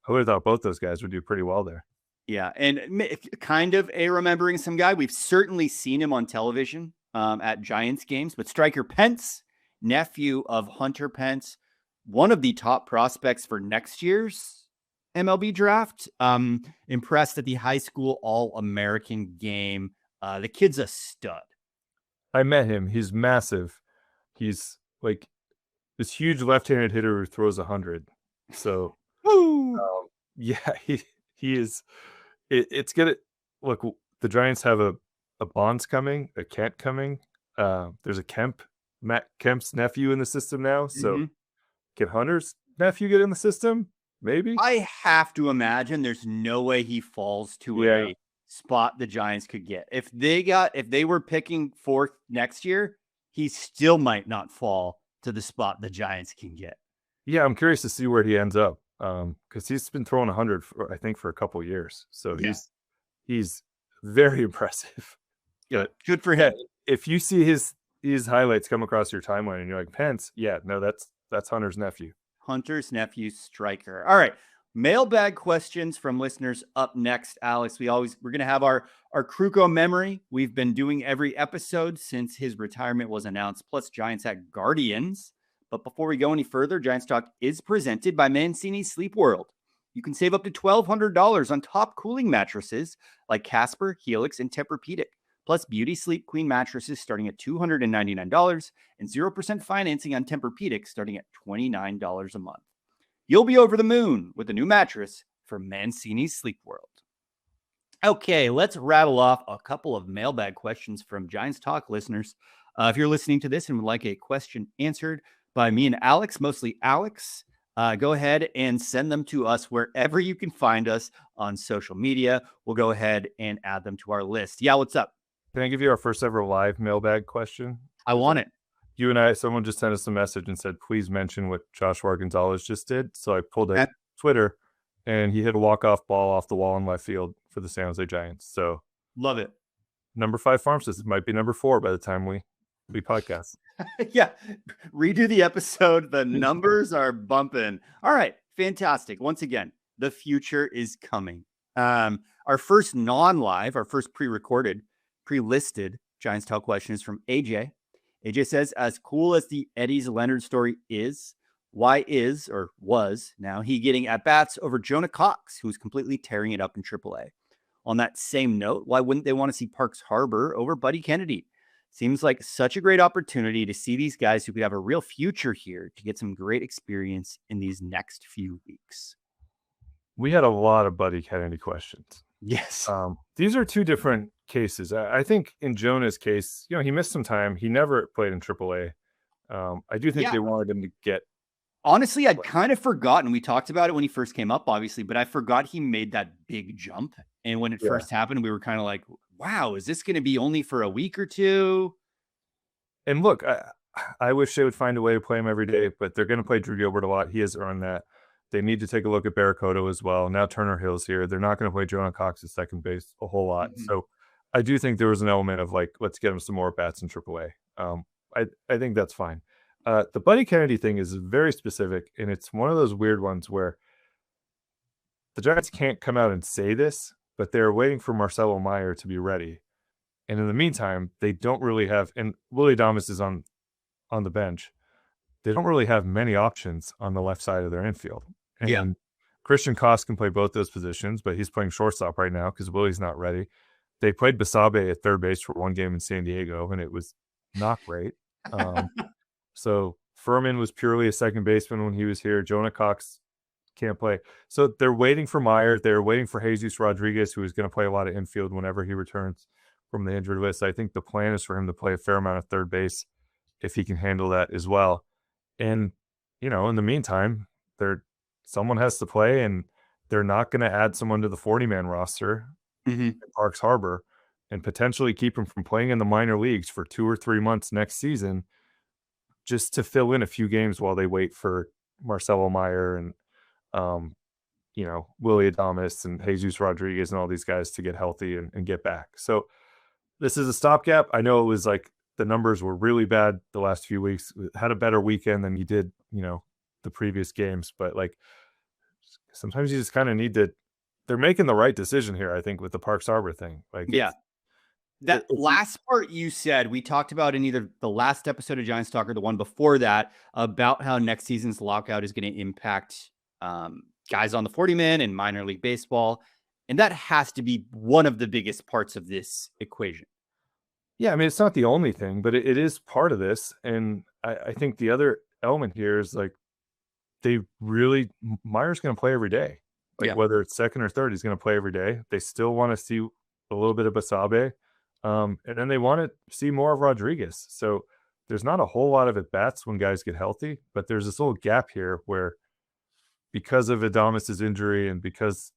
I would have thought both those guys would do pretty well there. Yeah, and kind of a remembering some guy. We've certainly seen him on television at Giants games, but Striker Pence, nephew of Hunter Pence, one of the top prospects for next year's MLB draft. Impressed at the high school All-American game. The kid's a stud. I met him. He's massive. He's like this huge left-handed hitter who throws 100. So, yeah, he is. It's gonna look. The Giants have a Bonds coming, a Kent coming. There's a Matt Kemp's nephew in the system now. So, can Hunter's nephew get in the system? Maybe. I have to imagine there's no way he falls to a spot the Giants could get. If they were picking 4th next year, he still might not fall to the spot the Giants can get. Yeah, I'm curious to see where he ends up, because he's been throwing 100 for, I think, for a couple years. So he's very impressive. Yeah, good for him. If you see his highlights come across your timeline and you're like, Pence, that's Hunter's nephew. Hunter's nephew, Striker. All right. Mailbag questions from listeners up next, Alex. We're going to have our Kruko memory. We've been doing every episode since his retirement was announced, plus Giants at Guardians. But before we go any further, Giants Talk is presented by Mancini Sleep World. You can save up to $1,200 on top cooling mattresses like Casper, Helix, and Tempur-Pedic. Plus Beauty Sleep Queen mattresses starting at $299 and 0% financing on Tempur-Pedic starting at $29 a month. You'll be over the moon with a new mattress from Mancini Sleep World. Okay, let's rattle off a couple of mailbag questions from Giants Talk listeners. If you're listening to this and would like a question answered by me and Alex, mostly Alex, go ahead and send them to us wherever you can find us on social media. We'll go ahead and add them to our list. Yeah, what's up? Can I give you our first ever live mailbag question? I want it. You and I, someone just sent us a message and said, please mention what Joshua Gonzalez just did. So I pulled up Twitter, and he hit a walk-off ball off the wall in left field for the San Jose Giants. So love it. Number 5 farm system might be number 4 by the time we podcast. Yeah. Redo the episode. The numbers are bumping. All right. Fantastic. Once again, the future is coming. Our first non-live, our first pre-recorded, pre-listed Giants Talk question is from AJ. AJ says, as cool as the Eddie's Leonard story is, why is, or was now, he getting at-bats over Jonah Cox, who's completely tearing it up in AAA? On that same note, why wouldn't they want to see Parks Harbor over Buddy Kennedy? Seems like such a great opportunity to see these guys who could have a real future here to get some great experience in these next few weeks. We had a lot of Buddy Kennedy questions. Yes. These are 2 different cases. I think in Jonah's case, he missed some time. He never played in AAA. I do think they wanted him to get. Honestly, I'd kind of forgotten. We talked about it when he first came up, obviously, but I forgot he made that big jump. And when it first happened, we were kind of like, wow, is this going to be only for a week or 2? And look, I wish they would find a way to play him every day, but they're going to play Drew Gilbert a lot. He has earned that. They need to take a look at Barracoto as well. Now Turner Hill's here. They're not going to play Jonah Cox at second base a whole lot. Mm-hmm. So I do think there was an element of like, let's get him some more bats in AAA. I think that's fine. The Buddy Kennedy thing is very specific, and it's one of those weird ones where the Giants can't come out and say this, but they're waiting for Marcelo Mayer to be ready. And in the meantime, they don't really have, and Willy Adames is on the bench. They don't really have many options on the left side of their infield. Yeah. And Christian Koss can play both those positions, but he's playing shortstop right now because Willie's not ready. They played Basabe at third base for one game in San Diego, and it was not great. So Furman was purely a second baseman when he was here. Jonah Cox can't play. So they're waiting for Mayer. They're waiting for Jesus Rodriguez, who is going to play a lot of infield whenever he returns from the injured list. I think the plan is for him to play a fair amount of third base if he can handle that as well. And, in the meantime, someone has to play, and they're not going to add someone to the 40-man roster in Parks Harbor and potentially keep him from playing in the minor leagues for 2 or 3 months next season just to fill in a few games while they wait for Marcelo Mayer and, Willy Adames and Jesus Rodriguez and all these guys to get healthy and get back. So this is a stopgap. I know it was like the numbers were really bad the last few weeks. Had a better weekend than you did, the previous games. But like sometimes you just kind of need to. They're making the right decision here, I think, with the Parks Harbor thing. Like, yeah. That last part you said, we talked about in either the last episode of Giants Talk or the one before that about how next season's lockout is going to impact guys on the 40-man and minor league baseball. And that has to be one of the biggest parts of this equation. Yeah, I mean, it's not the only thing, but it is part of this. And I think the other element here is like Meyer's going to play every day. Like whether it's second or third, he's going to play every day. They still want to see a little bit of Basabe. And then they want to see more of Rodriguez. So there's not a whole lot of at-bats when guys get healthy, but there's this little gap here where because of Adames' injury and because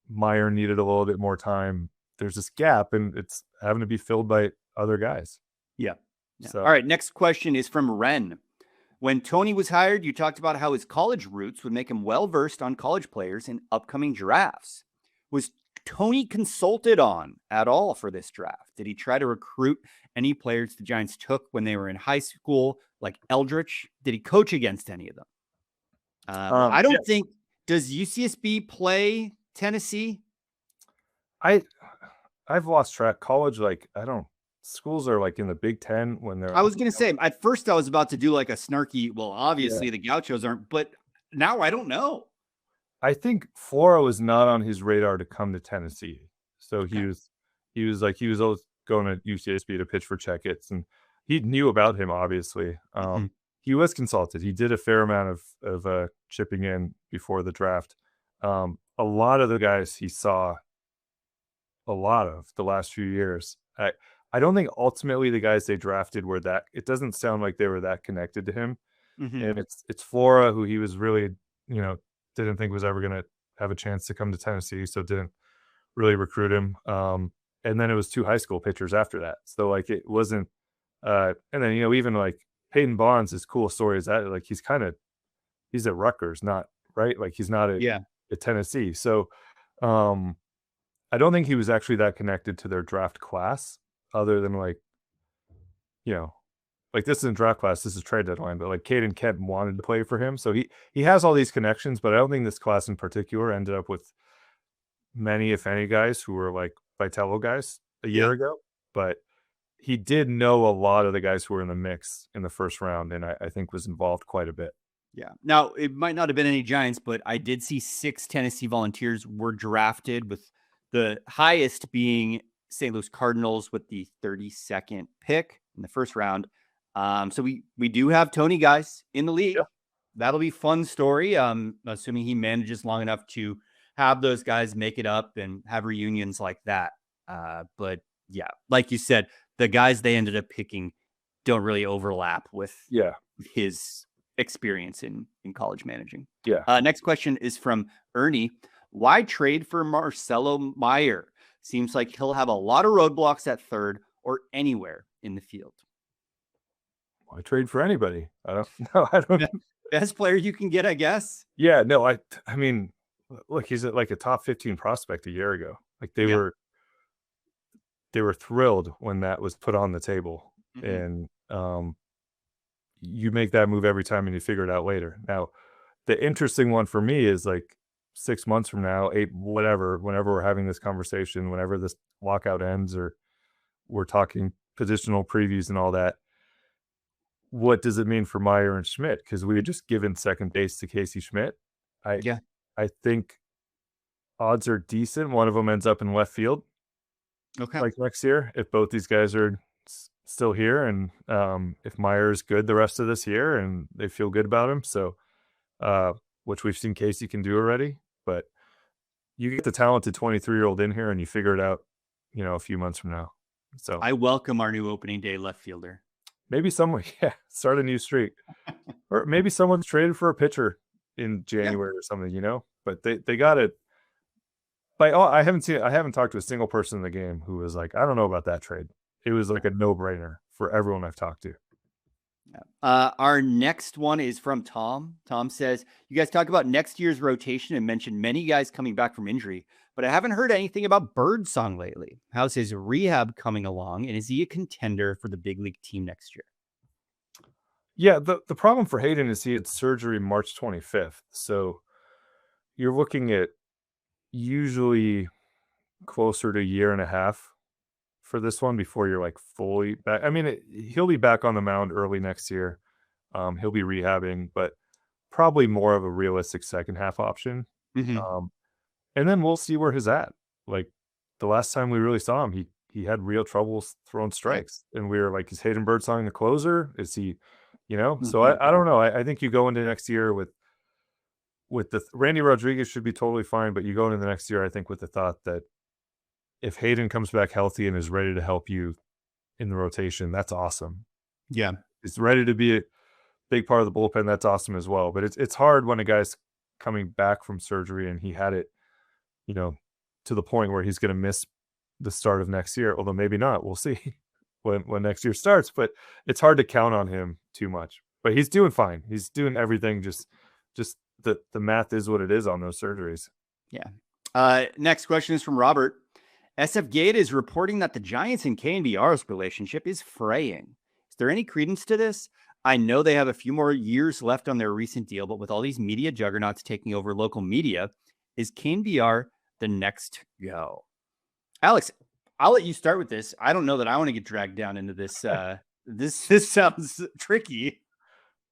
Mayer needed a little bit more time, there's this gap, and it's having to be filled by other guys. Yeah. So. All right, next question is from Ren. When Tony was hired, you talked about how his college roots would make him well-versed on college players and upcoming drafts. Was Tony consulted on at all for this draft? Did he try to recruit any players the Giants took when they were in high school, like Eldritch? Did he coach against any of them? I don't think. Does UCSB play Tennessee? I've lost track. College, schools are like in the Big Ten when they're. I was going to say, at first I was about to do like a snarky, well, obviously the Gauchos aren't, but now I don't know. I think Flora was not on his radar to come to Tennessee. So he was always going to UCSB to pitch for Checketts, and he knew about him, obviously. He was consulted. He did a fair amount of chipping in before the draft. A lot of the guys he saw a lot of the last few years. I don't think ultimately the guys they drafted were that. It doesn't sound like they were that connected to him. And it's Flora, who he was really, didn't think was ever going to have a chance to come to Tennessee, so didn't really recruit him. And then it was 2 high school pitchers after that. So it wasn't. And then even like Peyton Bonds, his cool story is that like he's at Rutgers, not right. Like he's not at Tennessee. So I don't think he was actually that connected to their draft class, other than this isn't draft class, this is trade deadline, but like Caden Kent wanted to play for him. So he has all these connections, but I don't think this class in particular ended up with many, if any, guys who were like Vitello guys a year ago. But he did know a lot of the guys who were in the mix in the first round, and I think was involved quite a bit. Yeah. Now, it might not have been any Giants, but I did see 6 Tennessee Volunteers were drafted, with the highest being St. Louis Cardinals with the 32nd pick in the first round. So we do have Tony guys in the league. Yeah. That'll be a fun story. Assuming he manages long enough to have those guys make it up and have reunions like that. But yeah, like you said, the guys they ended up picking don't really overlap with his experience in college managing. Yeah. Next question is from Ernie. Why trade for Marcelo Mayer? Seems like he'll have a lot of roadblocks at third or anywhere in the field. Why trade for anybody? I don't know. Best player you can get, I guess. Yeah, no, I mean, look, he's like a top 15 prospect a year ago. Like they were thrilled when that was put on the table. And you make that move every time and you figure it out later. Now, the interesting one for me is like 6 months from now, 8, whatever, whenever we're having this conversation, whenever this lockout ends or we're talking positional previews and all that, what does it mean for Mayer and Schmidt? Because we had just given second base to Casey Schmidt. Yeah. I think odds are decent. One of them ends up in left field, Okay. like next year, if both these guys are still here, and if Mayer is good the rest of this year, and they feel good about him. So, which we've seen Casey can do already, but you get the talented 23-year-old in here, and you figure it out, a few months from now. So I welcome our new opening day left fielder. maybe someone, start a new streak, or maybe someone's traded for a pitcher in January or something, But they got it. I haven't talked to a single person in the game who was like, I don't know about that trade. It was like a no-brainer for everyone I've talked to. Our next one is from Tom. Tom says, you guys talk about next year's rotation and mentioned many guys coming back from injury, but I haven't heard anything about Birdsong lately. How's his rehab coming along, and is he a contender for the big league team next year? Yeah, the problem for Hayden is he had surgery March 25th. So you're looking at usually closer to a year and a half for this one before you're like fully back. I mean, he'll be back on the mound early next year. He'll be rehabbing, but probably more of a realistic second half option. Mm-hmm. And then we'll see where he's at. Like the last time we really saw him, he had real troubles throwing strikes, and we were like, is Hayden Birdsong the closer? Is he, Mm-hmm. So I don't know. I think you go into next year with the Randy Rodriguez should be totally fine, but you go into the next year, I think, with the thought that if Hayden comes back healthy and is ready to help you in the rotation, that's awesome. Yeah. He's ready to be a big part of the bullpen. That's awesome as well. But it's hard when a guy's coming back from surgery and he had it, to the point where he's going to miss the start of next year. Although maybe not. We'll see when next year starts. But it's hard to count on him too much. But he's doing fine. He's doing everything. Just the math is what it is on those surgeries. Yeah. Next question is from Robert. SF Gate is reporting that the Giants and KNBR's relationship is fraying. Is there any credence to this? I know they have a few more years left on their recent deal, but with all these media juggernauts taking over local media, is KNBR the next go? Alex, I'll let you start with this. I don't know that I want to get dragged down into this. This sounds tricky.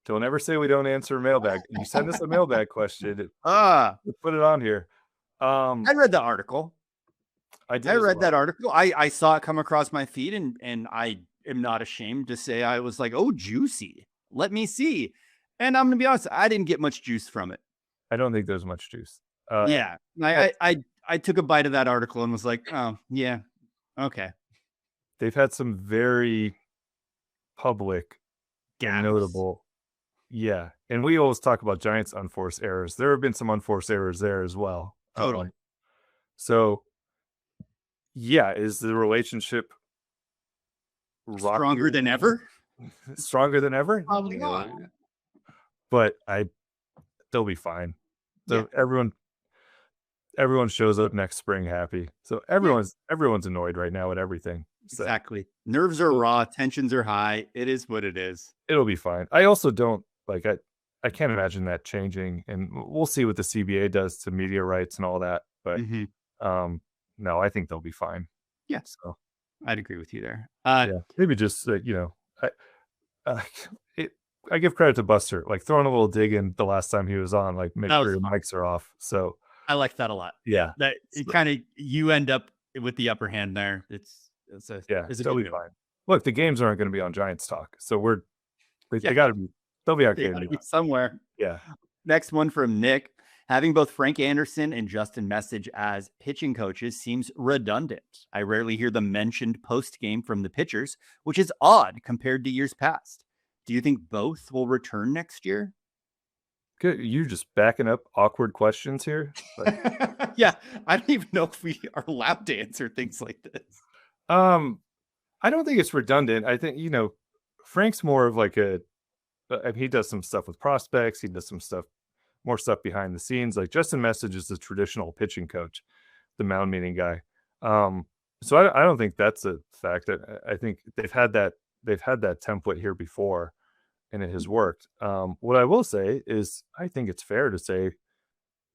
Don't ever say we don't answer mailbag. You send us a mailbag question. We'll put it on here. I read the article. I read that article. I saw it come across my feed, and I am not ashamed to say I was like, oh, juicy. Let me see. And I'm going to be honest, I didn't get much juice from it. I don't think there's much juice. Yeah. I took a bite of that article and was like, oh, yeah. Okay. They've had some very public and notable. Yeah. And we always talk about Giants unforced errors. There have been some unforced errors there as well. Totally. So, yeah, is the relationship stronger than ever? Stronger than ever? Probably not. But they'll be fine. So everyone shows up next spring happy. So everyone's annoyed right now at everything. So. Exactly. Nerves are raw, tensions are high. It is what it is. It'll be fine. I also don't I can't imagine that changing, and we'll see what the CBA does to media rights and all that. But no, I think they'll be fine. Yeah. So I'd agree with you there. Maybe just I give credit to Buster, like throwing a little dig in the last time he was on, like make sure your mics are off. So I like that a lot. Yeah, that it kind of you end up with the upper hand there. It'll be fine. Look, the games aren't going to be on Giants Talk, so they got to be. They'll be okay somewhere. Yeah. Next one from Nick. Having both Frank Anderson and Justin Message as pitching coaches seems redundant. I rarely hear them mentioned post-game from the pitchers, which is odd compared to years past. Do you think both will return next year? Good. You just backing up awkward questions here? Yeah. I don't even know if we are allowed to answer things like this. I don't think it's redundant. I think, Frank's more of like he does some stuff with prospects. He does some more stuff behind the scenes. Like Justin Message is the traditional pitching coach, the mound meeting guy. So I don't think that's a fact. I think they've had that template here before, and it has worked. What I will say is I think it's fair to say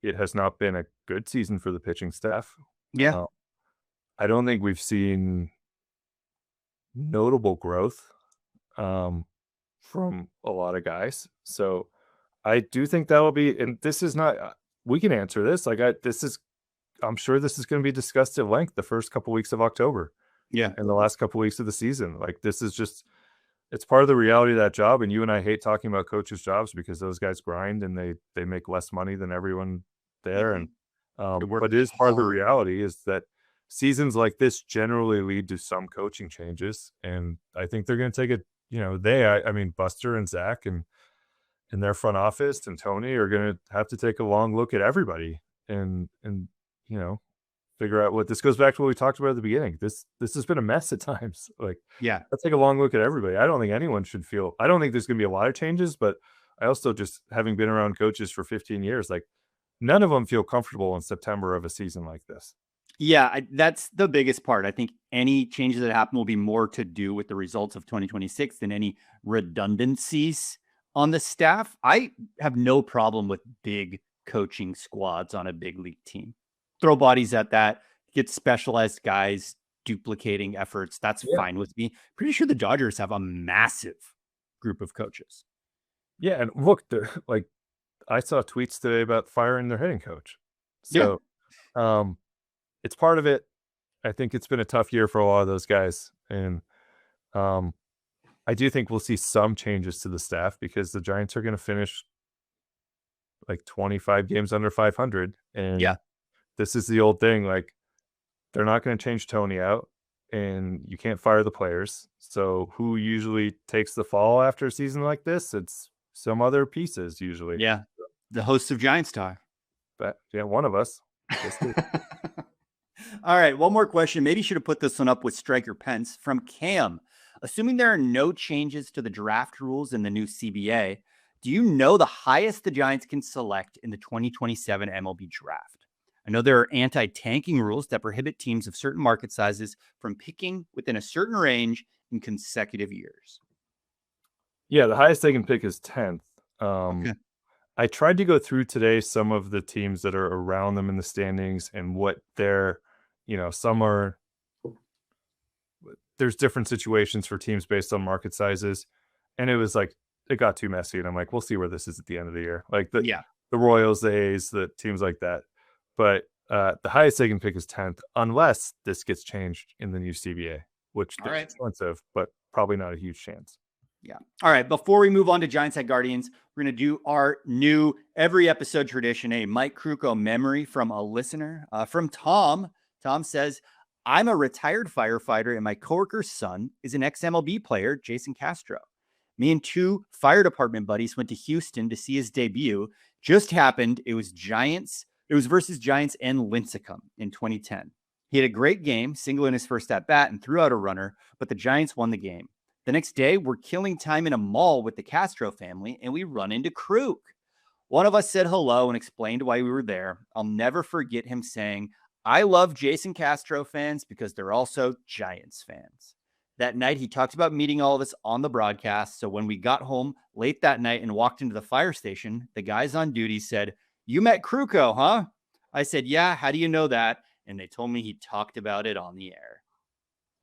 it has not been a good season for the pitching staff. Yeah. I don't think we've seen notable growth from a lot of guys. So I do think that will be, and this is not, we can answer this. I'm sure this is going to be discussed at length the first couple weeks of October Yeah. and the last couple weeks of the season. Like, this is just, it's part of the reality of that job. And you and I hate talking about coaches' jobs because those guys grind and they make less money than everyone there. And, It works but it is part of the hard. reality is that seasons like this generally lead to some coaching changes. And I think they're going to take it, I mean, Buster and Zach and their front office and Tony are going to have to take a long look at everybody and, you know, figure out what this goes back to what we talked about at the beginning. This has been a mess at times. Like, Yeah. let's take a long look at everybody. I don't think anyone should feel, I don't think there's going to be a lot of changes, but I also just having been around coaches for 15 years, like none of them feel comfortable in September of a season like this. Yeah, that's the biggest part. I think any changes that happen will be more to do with the results of 2026 than any redundancies on the staff. I have no problem with big coaching squads on a big league team. Throw bodies at that, get specialized guys duplicating efforts. That's Yeah. fine with me. Pretty sure the Dodgers have a massive group of coaches. Yeah. And look, like I saw tweets today about firing their hitting coach. Yeah. So it's part of it. I think it's been a tough year for a lot of those guys. And I do think we'll see some changes to the staff because the Giants are going to finish like 25 games under 500. And Yeah. this is the old thing. Like, they're not going to change Tony out and you can't fire the players. So who usually takes the fall after a season like this? It's some other pieces usually. Yeah. The hosts of Giants Talk. But yeah, one of us. All right, one more question. Maybe you should have put this one up with Striker Pence from Cam. Assuming there are no changes to the draft rules in the new CBA, do you know the highest the Giants can select in the 2027 MLB draft? I know there are anti-tanking rules that prohibit teams of certain market sizes from picking within a certain range in consecutive years. Yeah, the highest they can pick is 10th. Okay. I tried to go through today some of the teams that are around them in the standings and what they're, some are, there's different situations for teams based on market sizes. And it was like, it got too messy. And I'm like, we'll see where this is at the end of the year. Like the Royals, the A's, the teams like that. But the highest they can pick is 10th, unless this gets changed in the new CBA, which is expensive, but probably not a huge chance. Yeah. All right. Before we move on to Giants at Guardians, we're going to do our new every episode tradition, a Mike Krukow memory from a listener, from Tom. Tom says, I'm a retired firefighter and my coworker's son is an ex-MLB player, Jason Castro. Me and two fire department buddies went to Houston to see his debut. Just happened. It was versus Giants and Lincecum in 2010. He had a great game, single in his first at bat and threw out a runner, but the Giants won the game. The next day, we're killing time in a mall with the Castro family, and we run into Kruk. One of us said hello and explained why we were there. I'll never forget him saying, I love Jason Castro fans because they're also Giants fans. That night, he talked about meeting all of us on the broadcast, so when we got home late that night and walked into the fire station, the guys on duty said, you met Krukow, huh? I said, yeah, how do you know that? And they told me he talked about it on the air.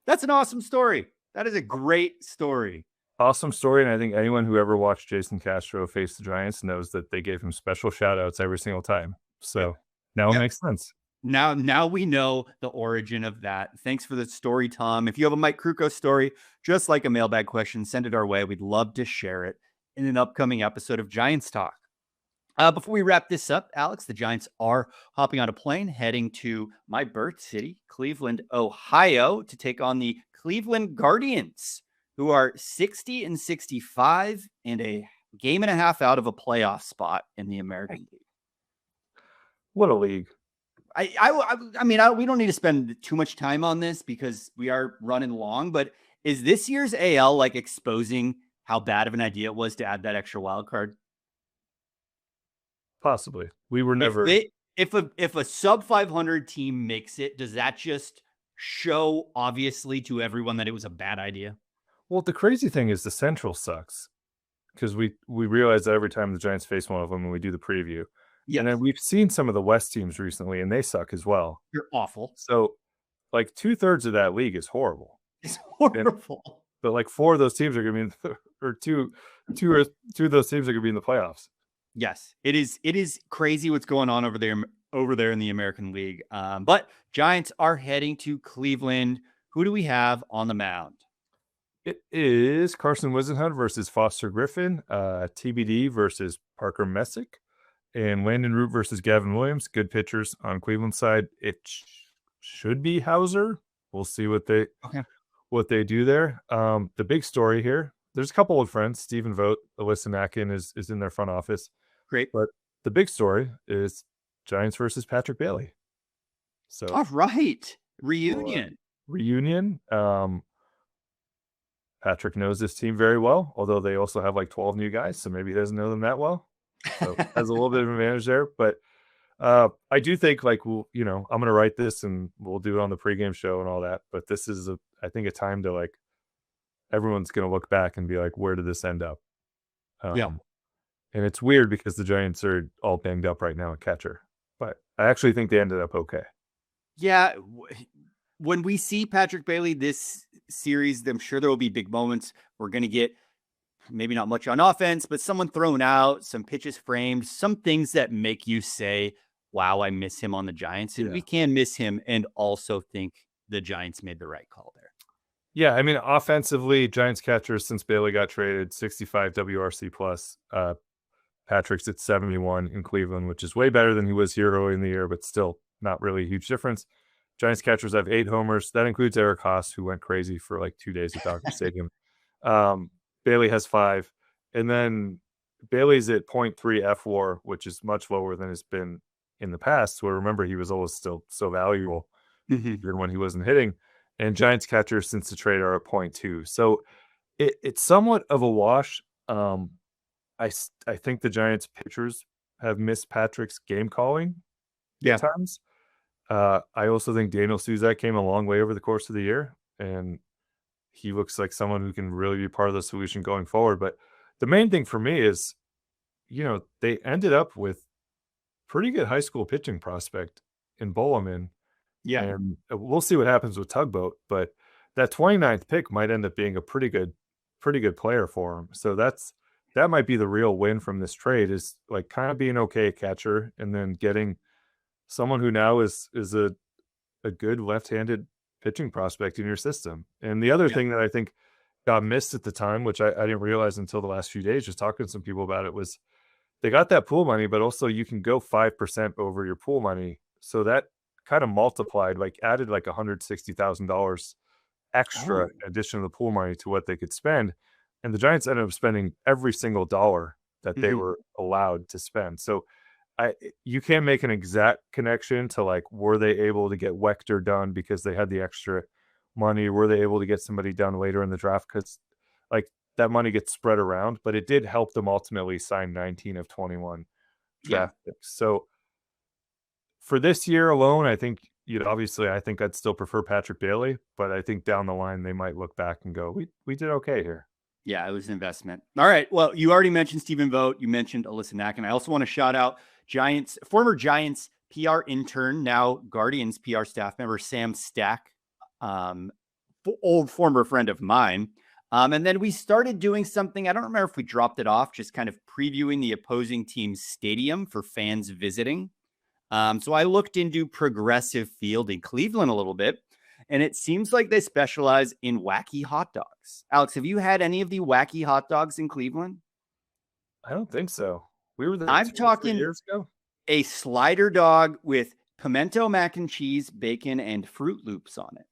That's an awesome story. That is a great story. Awesome story. And I think anyone who ever watched Jason Castro face the Giants knows that they gave him special shout outs every single time. So now it makes sense. Now we know the origin of that. Thanks for the story, Tom. If you have a Mike Krukow story, just like a mailbag question, send it our way. We'd love to share it in an upcoming episode of Giants Talk. Before we wrap this up, Alex, the Giants are hopping on a plane heading to my birth city, Cleveland, Ohio, to take on the Cleveland Guardians, who are 60-65 and a game and a half out of a playoff spot in the American League. What a league. I mean, we don't need to spend too much time on this because we are running long, but is this year's AL like exposing how bad of an idea it was to add that extra wild card? Possibly. We were never. If a sub 500 team makes it, does that just show obviously to everyone that it was a bad idea? Well, the crazy thing is the Central sucks because we realize that every time the Giants face one of them and we do the preview. Yes. And then we've seen some of the West teams recently and they suck as well. They're awful. So like 2/3 of that league is horrible. It's And horrible. but like 4 of those teams are going to be in or 2 of those teams are going to be in the playoffs. Yes, it is. It is crazy what's going on over there in the American League. But Giants are heading to Cleveland. Who do we have on the mound? It is Carson Wisenhunt versus Foster Griffin, TBD versus Parker Messick, and Landon Root versus Gavin Williams. Good pitchers on Cleveland side. It should be Hauser. We'll see what they do there. The big story here, there's a couple of friends. Stephen Vogt, Alyssa Nakin is in their front office. Great. But the big story is Giants versus Patrick Bailey. So all right. Reunion. Patrick knows this team very well, although they also have like 12 new guys, so maybe he doesn't know them that well. So has a little bit of advantage there. But I do think like I'm gonna write this and we'll do it on the pregame show and all that. But this is I think a time to like everyone's gonna look back and be like, where did this end up? Yeah. And it's weird because the Giants are all banged up right now at catcher. But I actually think they ended up okay. Yeah. When we see Patrick Bailey this series, I'm sure there will be big moments. We're going to get maybe not much on offense, but someone thrown out, some pitches framed, some things that make you say, wow, I miss him on the Giants. And we can miss him and also think the Giants made the right call there. Yeah, I mean, offensively, Giants catchers since Bailey got traded, 65 WRC plus. Patrick's at 71 in Cleveland, which is way better than he was here early in the year, but still not really a huge difference. Giants catchers have 8 homers. That includes Eric Haas, who went crazy for like 2 days at Dodger Stadium. Bailey has 5. And then Bailey's at 0.3 FWAR, which is much lower than it's been in the past, where remember he was always still so valuable even when he wasn't hitting. And Giants catchers since the trade are at 0.2. So it's somewhat of a wash. I think the Giants pitchers have missed Patrick's game calling at times. I also think Daniel Suzak came a long way over the course of the year, and he looks like someone who can really be part of the solution going forward. But the main thing for me is, they ended up with pretty good high school pitching prospect in Boloman. Yeah. And we'll see what happens with Tugboat, but that 29th pick might end up being a pretty good player for him. So that might be the real win from this trade, is like kind of being okay catcher and then getting someone who now is a good left-handed pitching prospect in your system. And the other thing that I think got missed at the time, which I didn't realize until the last few days, just talking to some people about it, was they got that pool money, but also you can go 5% over your pool money. So that kind of multiplied, like added like $160,000 extra in addition to the pool money to what they could spend. And the Giants ended up spending every single dollar that they were allowed to spend. So you can't make an exact connection to like, were they able to get Wechter done because they had the extra money? Were they able to get somebody done later in the draft? Because like that money gets spread around, but it did help them ultimately sign 19 of 21 draft picks. So for this year alone, I think I think I'd still prefer Patrick Bailey, but I think down the line they might look back and go, we did okay here. Yeah, it was an investment. All right. Well, you already mentioned Stephen Vogt. You mentioned Alyssa Nakin. I also want to shout out former Giants PR intern, now Guardians PR staff member, Sam Stack, old former friend of mine. And then we started doing something. I don't remember if we dropped it off, just kind of previewing the opposing team's stadium for fans visiting. So I looked into Progressive Field in Cleveland a little bit, and it seems like they specialize in wacky hot dogs. Alex, have you had any of the wacky hot dogs in Cleveland? I don't think so. We were there I'm talking 3 years ago. A slider dog with pimento mac and cheese, bacon, and Fruit Loops on it.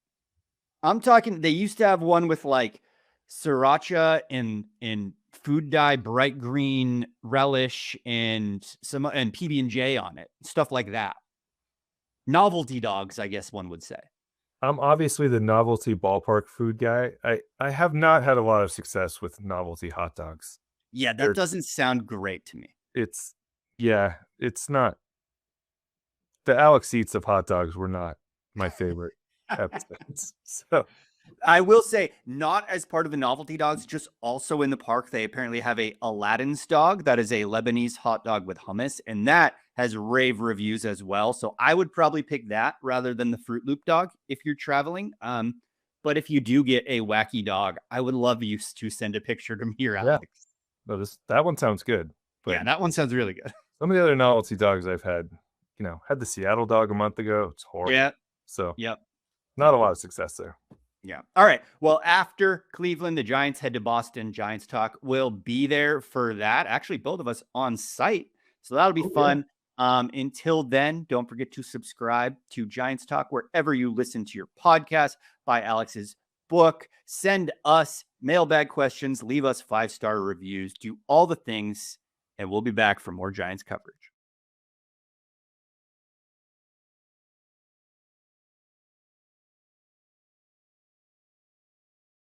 I'm talking, they used to have one with like sriracha and food dye, bright green relish, and PB&J on it. Stuff like that. Novelty dogs, I guess one would say. I'm obviously the novelty ballpark food guy. I have not had a lot of success with novelty hot dogs. Yeah, that doesn't sound great to me. It's not. The Alex Eats of hot dogs were not my favorite episodes. So I will say, not as part of the novelty dogs, just also in the park, they apparently have a Aladdin's dog that is a Lebanese hot dog with hummus, and that has rave reviews as well. So I would probably pick that rather than the Fruit Loop dog if you're traveling. But if you do get a wacky dog, I would love you to send a picture to me or Alex. No, that one sounds good. But yeah, that one sounds really good. Some of the other novelty dogs I've had, had the Seattle dog a month ago. It's horrible. Yeah. So yep. Not a lot of success there. Yeah. All right. Well, after Cleveland, the Giants head to Boston. Giants Talk will be there for that. Actually, both of us on site. So that'll be fun. Until then, don't forget to subscribe to Giants Talk wherever you listen to your podcast. Buy Alex's book. Send us mailbag questions. Leave us 5-star reviews. Do all the things. And we'll be back for more Giants coverage.